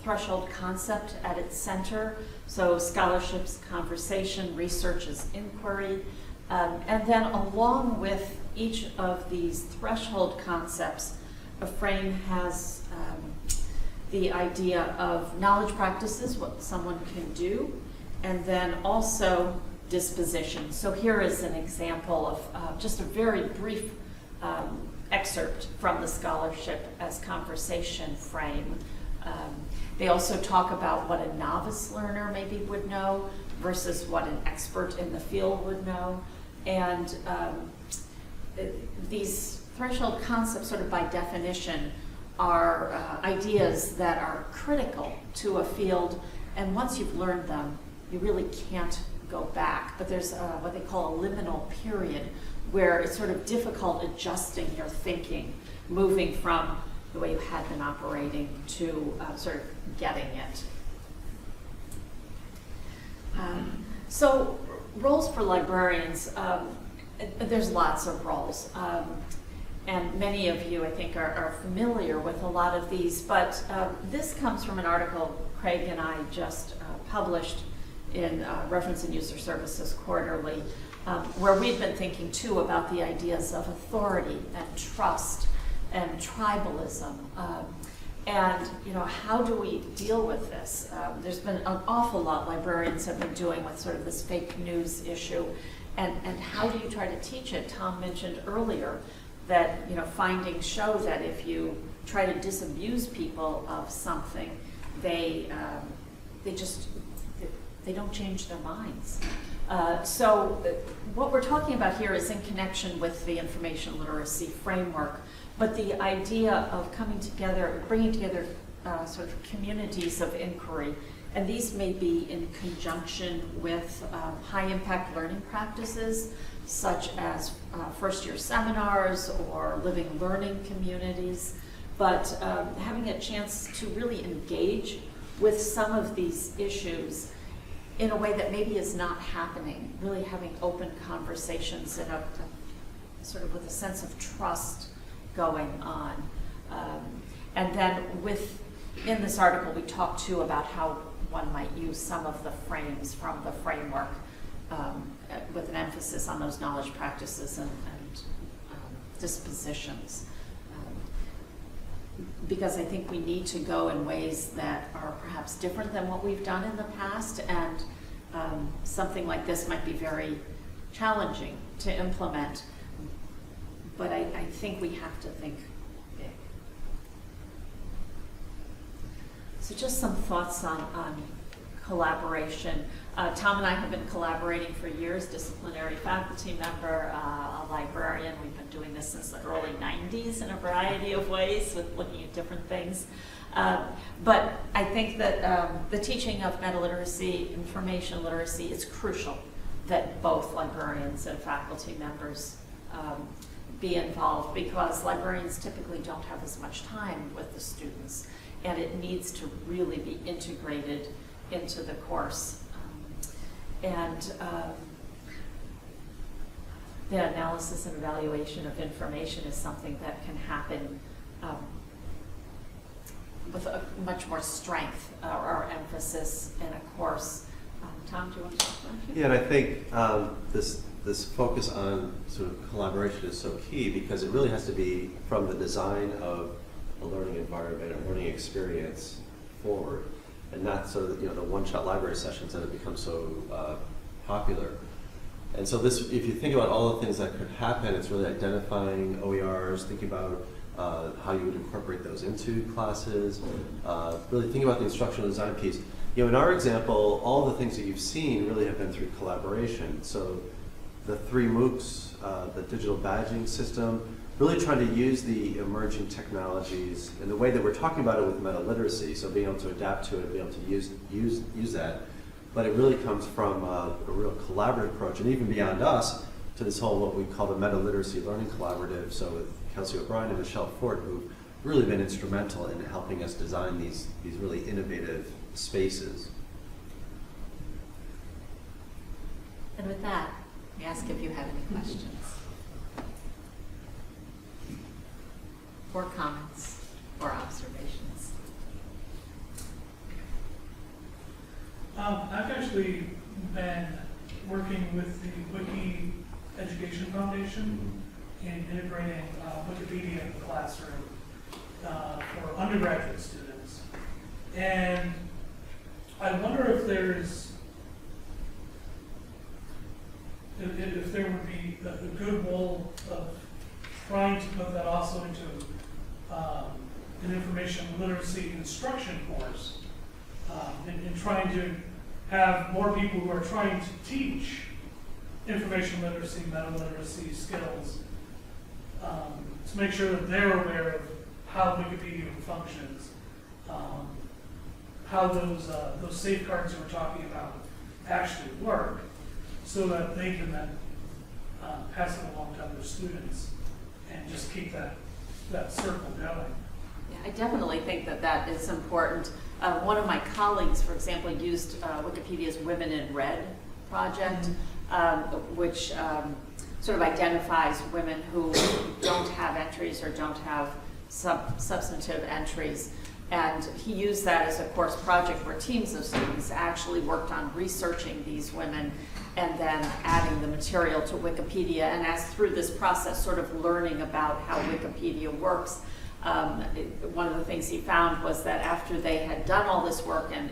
threshold concept at its center. So scholarships, conversation, research is inquiry. And then along with each of these threshold concepts, a frame has the idea of knowledge practices, what someone can do, and then also disposition. So here is an example of just a very brief excerpt from the scholarship as conversation frame. They also talk about what a novice learner maybe would know versus what an expert in the field would know. And these threshold concepts, sort of by definition, are ideas that are critical to a field, and once you've learned them, you really can't go back. But there's what they call a liminal period, where it's sort of difficult adjusting your thinking, moving from the way you had been operating to sort of getting it. So roles for librarians, there's lots of roles. And many of you, I think, are familiar with a lot of these, but this comes from an article Craig and I just published in Reference and User Services Quarterly, where we've been thinking too about the ideas of authority and trust and tribalism. And how do we deal with this? There's been an awful lot librarians have been doing with sort of this fake news issue, and how do you try to teach it? Tom mentioned earlier that findings show that if you try to disabuse people of something, they don't change their minds. So what we're talking about here is in connection with the information literacy framework, but the idea of coming together, bringing together sort of communities of inquiry, and these may be in conjunction with high impact learning practices, such as first-year seminars or living learning communities, but having a chance to really engage with some of these issues in a way that maybe is not happening, really having open conversations in a sort of with a sense of trust going on. And then in this article, we talk too about how one might use some of the frames from the framework with an emphasis on those knowledge practices and dispositions. Because I think we need to go in ways that are perhaps different than what we've done in the past, and something like this might be very challenging to implement, but I think we have to think big. So just some thoughts on collaboration. Tom and I have been collaborating for years, disciplinary faculty member, a librarian. We've been doing this since the early 90s in a variety of ways with looking at different things. But I think that the teaching of metaliteracy, information literacy, is crucial that both librarians and faculty members be involved, because librarians typically don't have as much time with the students, and it needs to really be integrated into the course. The analysis and evaluation of information is something that can happen with a much more strength or emphasis in a course. Tom, do you want to talk about it? Yeah, and I think this focus on sort of collaboration is so key, because it really has to be from the design of a learning environment, a learning experience forward, and not so that, the one-shot library sessions that have become so popular. And so this, if you think about all the things that could happen, it's really identifying OERs, thinking about how you would incorporate those into classes, really thinking about the instructional design piece. In our example, all the things that you've seen really have been through collaboration. So the 3 MOOCs, the digital badging system, really trying to use the emerging technologies in the way that we're talking about it with metaliteracy, so being able to adapt to it, being able to use that. But it really comes from a real collaborative approach, and even beyond us, to this whole what we call the Metaliteracy Learning Collaborative, so with Kelsey O'Brien and Michelle Ford, who've really been instrumental in helping us design these really innovative spaces. And with that, we ask if you have any questions or comments or observations. I've actually been working with the Wiki Education Foundation in integrating Wikipedia in the classroom for undergraduate students. And I wonder if there would be a good role of trying to put that also into an information literacy instruction course, and trying to have more people who are trying to teach information literacy, meta literacy skills, to make sure that they're aware of how Wikipedia functions, how those safeguards we're talking about actually work, so that they can then pass it along to other students and just keep that circle going. Yeah, I definitely think that that is important. One of my colleagues, for example, used Wikipedia's Women in Red project, which sort of identifies women who don't have entries or don't have substantive entries. And he used that as a course project where teams of students actually worked on researching these women and then adding the material to Wikipedia. And as through this process, sort of learning about how Wikipedia works, one of the things he found was that after they had done all this work and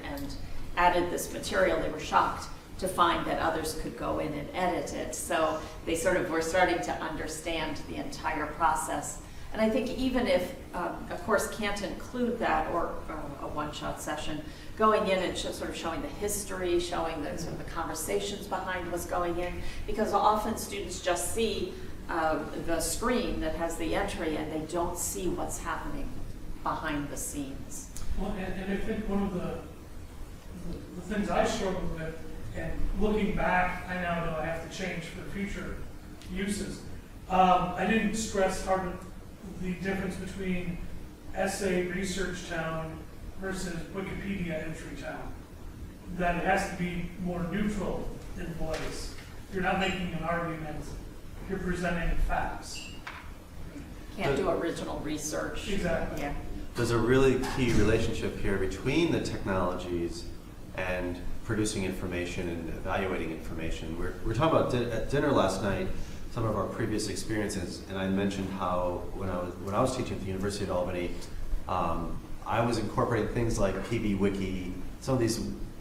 added this material, they were shocked to find that others could go in and edit it. So they sort of were starting to understand the entire process. And I think even if a course can't include that, or a one-shot session, going in and sort of showing the history, showing the sort of the conversations behind what's going in, because often students just see the screen that has the entry and they don't see what's happening behind the scenes. Well, and I think one of the things I struggled with, and looking back, I now know I have to change for future uses. I didn't stress hard the difference between essay research town versus Wikipedia entry town. That it has to be more neutral in voice. You're not making an argument, you're presenting facts. Can't do original research. Exactly. Yeah. There's a really key relationship here between the technologies and producing information and evaluating information. We're talking about at dinner last night, some of our previous experiences, and I mentioned how when I was teaching at the University of Albany, I was incorporating things like PBWiki, some of these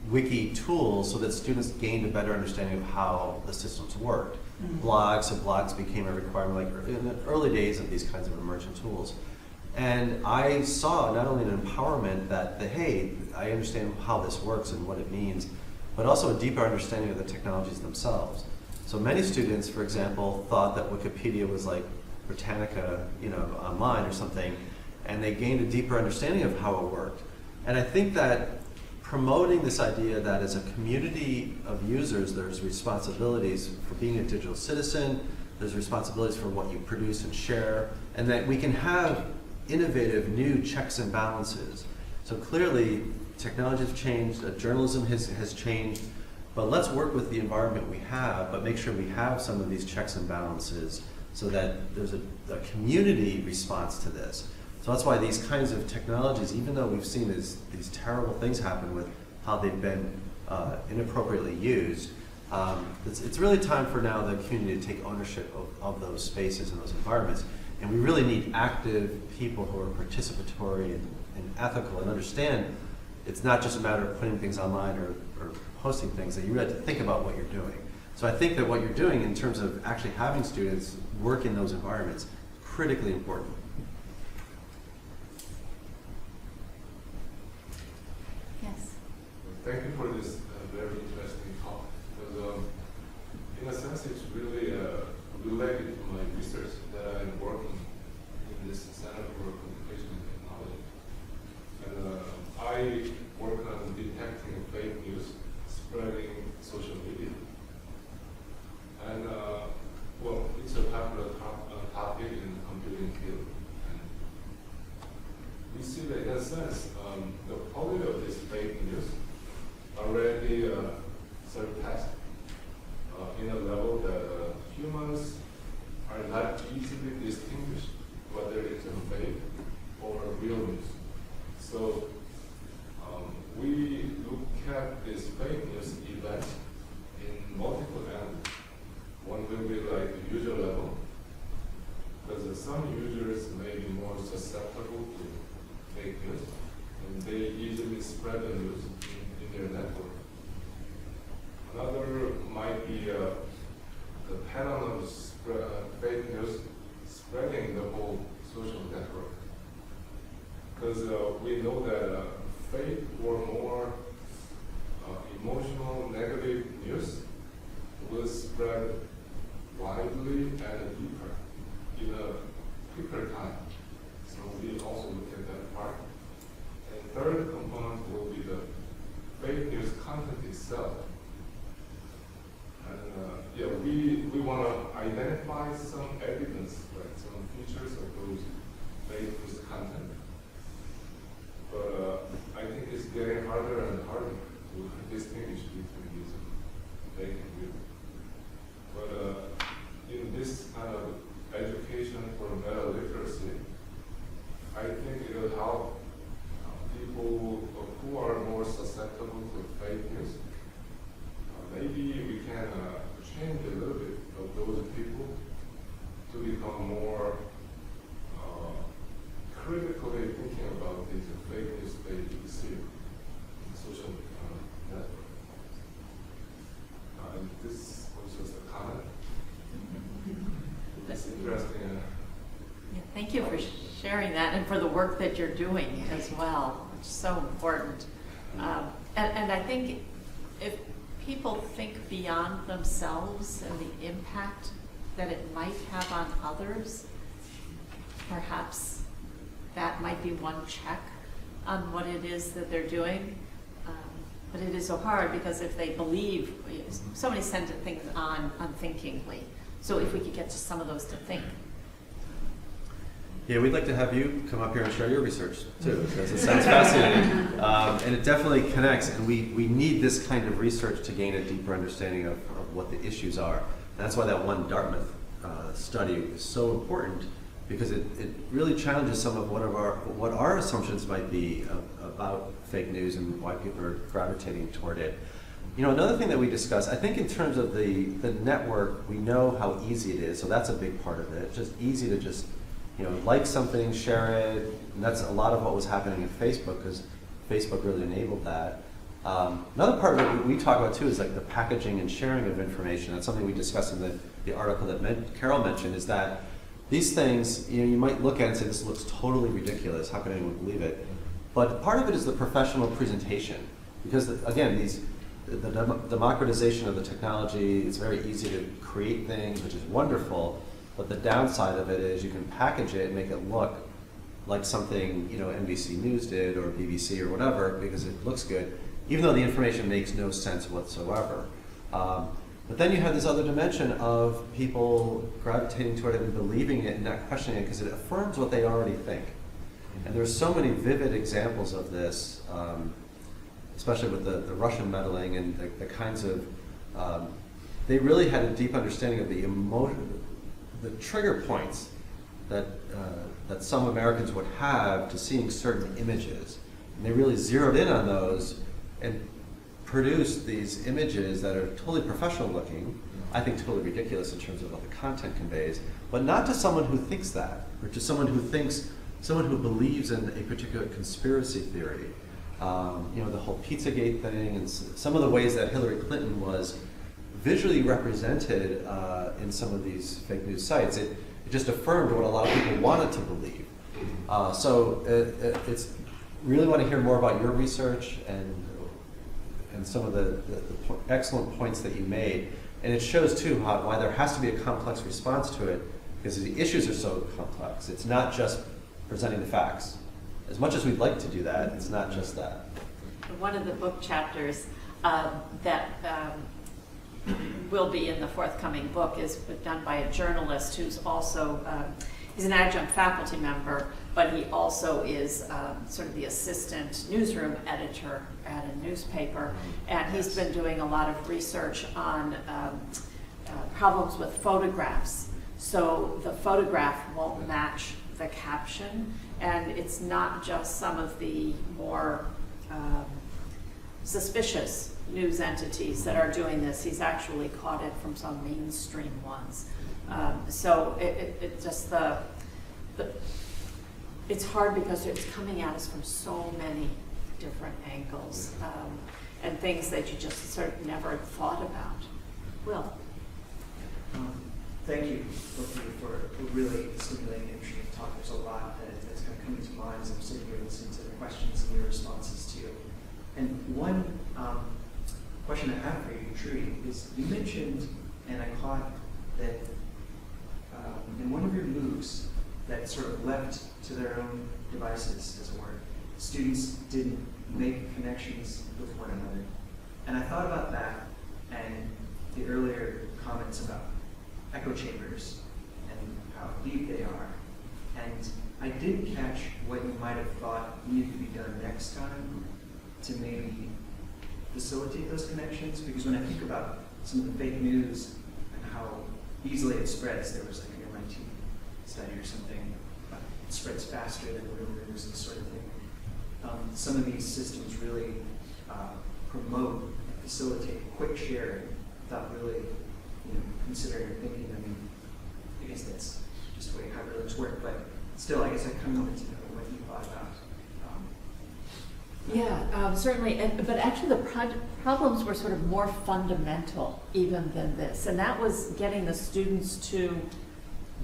wiki tools, so that students gained a better understanding of how the systems worked. Mm-hmm. Blogs became a requirement, like in the early days of these kinds of emergent tools. And I saw not only an empowerment that, hey, I understand how this works and what it means, but also a deeper understanding of the technologies themselves. So many students, for example, thought that Wikipedia was like Britannica, online or something, and they gained a deeper understanding of how it worked. And I think that promoting this idea that as a community of users, there's responsibilities for being a digital citizen, there's responsibilities for what you produce and share, and that we can have innovative new checks and balances. So clearly, technology has changed, journalism has changed, but let's work with the environment we have, but make sure we have some of these checks and balances so that there's a community response to this. So that's why these kinds of technologies, even though we've seen these terrible things happen with how they've been inappropriately used, it's really time for now the community to take ownership of those spaces and those environments. And we really need active people who are participatory and ethical and understand it's not just a matter of putting things online or posting things, that you really have to think about what you're doing. So I think that what you're doing in terms of actually having students work in those environments is critically important. Yes. Thank you for this very interesting talk. Because in a sense, it's really related to my research that I'm working in this Center for Communication and Technology. And I work on detecting fake news spreading social media. And well, it's a popular topic in the computing field. And we see that in a sense, the quality of this fake news already surpassed in a level that humans are not easily distinguished whether it's a fake or a real news. So we look at this fake news event in multiple angles. One will be like the user level, because some users may be more susceptible to fake news, and they easily spread the news in their network. Another might be the pattern of fake news spreading because we know that fake or more emotional negative news will spread widely and deeper in a quicker time. So we also look at that part. And third component will be the fake news content itself. And yeah, we want to identify some evidence, like some features of those fake news content. But I think it's getting harder and harder to distinguish between these fake and real. But in this kind of education for meta-literacy, I think it will help people who are more susceptible to fake news. Maybe we can change a little bit of those people to become more critically thinking about these fake news they see in social network. And this was just a comment. It's interesting. Yeah, thank you for sharing that and for the work that you're doing as well. It's so important. And I think if people think beyond themselves and the impact that it might have on others, perhaps that might be one check on what it is that they're doing. But it is so hard because if they believe, so many send things on unthinkingly. So if we could get to some of those to think. Yeah, we'd like to have you come up here and share your research too, because it sounds fascinating. And it definitely connects, and we need this kind of research to gain a deeper understanding of what the issues are. And that's why that one Dartmouth study is so important, because it really challenges some of what our assumptions might be about fake news and why people are gravitating toward it. You know, another thing that we discussed, I think in terms of the network, we know how easy it is, so that's a big part of it. It's just easy to just, like something, share it, and that's a lot of what was happening in Facebook, because Facebook really enabled that. Another part of it we talk about too is like the packaging and sharing of information. That's something we discussed in the article that Carol mentioned, is that these things, you might look at it and say, this looks totally ridiculous, how can anyone believe it? But part of it is the professional presentation, because again, the democratization of the technology, it's very easy to create things, which is wonderful, but the downside of it is you can package it and make it look like something NBC News did or BBC or whatever, because it looks good, even though the information makes no sense whatsoever. But then you have this other dimension of people gravitating toward it and believing it and not questioning it because it affirms what they already think. And there's so many vivid examples of this, especially with the Russian meddling and the kinds of, they really had a deep understanding of the emotion, the trigger points that some Americans would have to seeing certain images. And they really zeroed in on those and produced these images that are totally professional looking, I think totally ridiculous in terms of what the content conveys, but not to someone who thinks that, or to someone who believes in a particular conspiracy theory. The whole Pizzagate thing and some of the ways that Hillary Clinton was visually represented in some of these fake news sites, it just affirmed what a lot of people wanted to believe. So it's really want to hear more about your research and some of the excellent points that you made. And it shows too why there has to be a complex response to it, because the issues are so complex. It's not just presenting the facts. As much as we'd like to do that, it's not just that. One of the book chapters that will be in the forthcoming book is done by a journalist who's also, he's an adjunct faculty member, but he also is sort of the assistant newsroom editor at a newspaper. And he's been doing a lot of research on problems with photographs. So the photograph won't match the caption, and it's not just some of the more suspicious news entities that are doing this. He's actually caught it from some mainstream ones. So it just it's hard because it's coming at us from so many different angles and things that you just sort of never thought about. Will. Thank you both of you for a really stimulating, interesting talk, there's a lot that's kind of coming to mind as I'm sitting here listening to the questions and your responses to. And one question I have for you, Trudy, is you mentioned, and I caught that in one of your MOOCs that sort of left to their own devices, as it were, students didn't make connections with one another. And I thought about that and the earlier comments about echo chambers and how deep they are. And I did catch what you might have thought needed to be done next time to maybe facilitate those connections, because when I think about some of the fake news and how easily it spreads, there was like an MIT study or something, it spreads faster than real news, this sort of thing. Some of these systems really promote and facilitate quick sharing without really, considering or thinking. I mean, I guess that's just the way algorithms work, but still, I guess I kind of wanted to know what you thought about. Certainly, but actually the problems were sort of more fundamental even than this, and that was getting the students to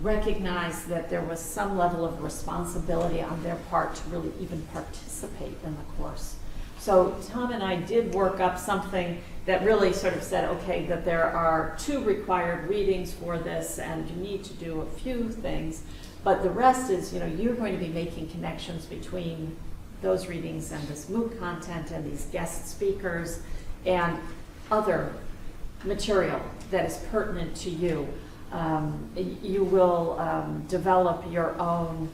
recognize that there was some level of responsibility on their part to really even participate in the course. So Tom and I did work up something that really sort of said, okay, that there are 2 required readings for this, and you need to do a few things, but the rest is, you're going to be making connections between those readings and this MOOC content and these guest speakers and other material that is pertinent to you. You will develop your own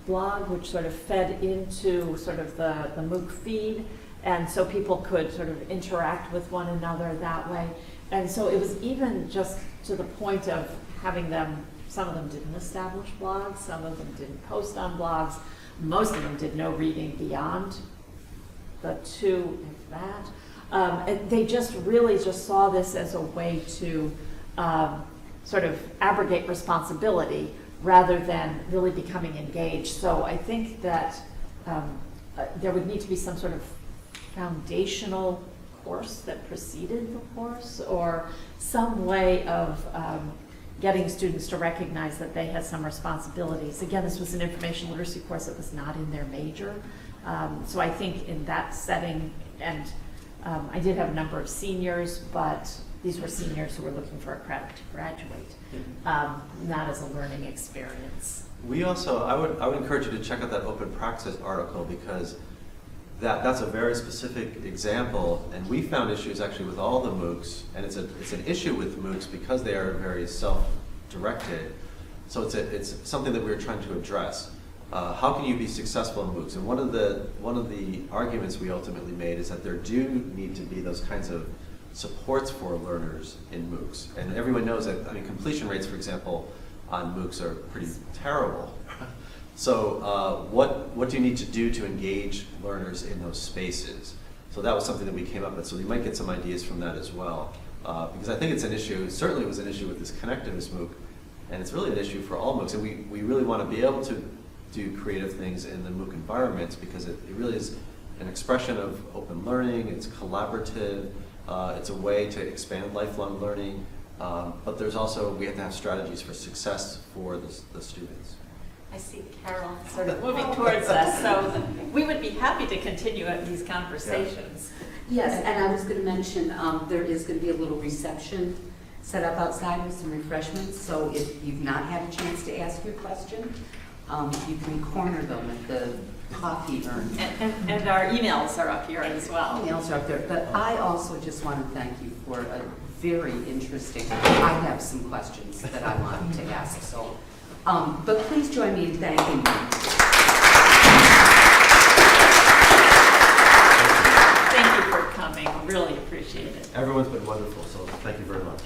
blog, which sort of fed into sort of the MOOC feed, and so people could sort of interact with one another that way. And so it was even just to the point of having them, some of them didn't establish blogs, some of them didn't post on blogs, most of them did no reading beyond the 2, if that. And they just really just saw this as a way to sort of abrogate responsibility rather than really becoming engaged. So I think that there would need to be some sort of foundational course that preceded the course, or some way of getting students to recognize that they had some responsibilities. Again, this was an information literacy course that was not in their major. So I think in that setting, and I did have a number of seniors, but these were seniors who were looking for a credit to graduate, not as a learning experience. We also, I would encourage you to check out that open practice article, because that's a very specific example, and we found issues actually with all the MOOCs, and it's an issue with MOOCs because they are very self-directed. So it's something that we're trying to address. How can you be successful in MOOCs? And one of the arguments we ultimately made is that there do need to be those kinds of supports for learners in MOOCs. And everyone knows that, completion rates, for example, on MOOCs are pretty terrible. So what do you need to do to engage learners in those spaces? So that was something that we came up with. So you might get some ideas from that as well. Because I think it's an issue, certainly it was an issue with this connectiveness MOOC, and it's really an issue for all MOOCs. And we really want to be able to do creative things in the MOOC environments, because it really is an expression of open learning, it's collaborative, it's a way to expand lifelong learning, but there's also, we have to have strategies for success for the students. I see Carol sort of moving towards us, so we would be happy to continue these conversations. Yes, and I was going to mention, there is going to be a little reception set up outside with some refreshments, so if you've not had a chance to ask your question, you can corner them at the coffee urn. And our emails are up here as well. Emails are up there, but I also just want to thank you for a very interesting, I have some questions that I wanted to ask, so, but please join me in thanking you. Thank you for coming, really appreciate it. Everyone's been wonderful, so thank you very much.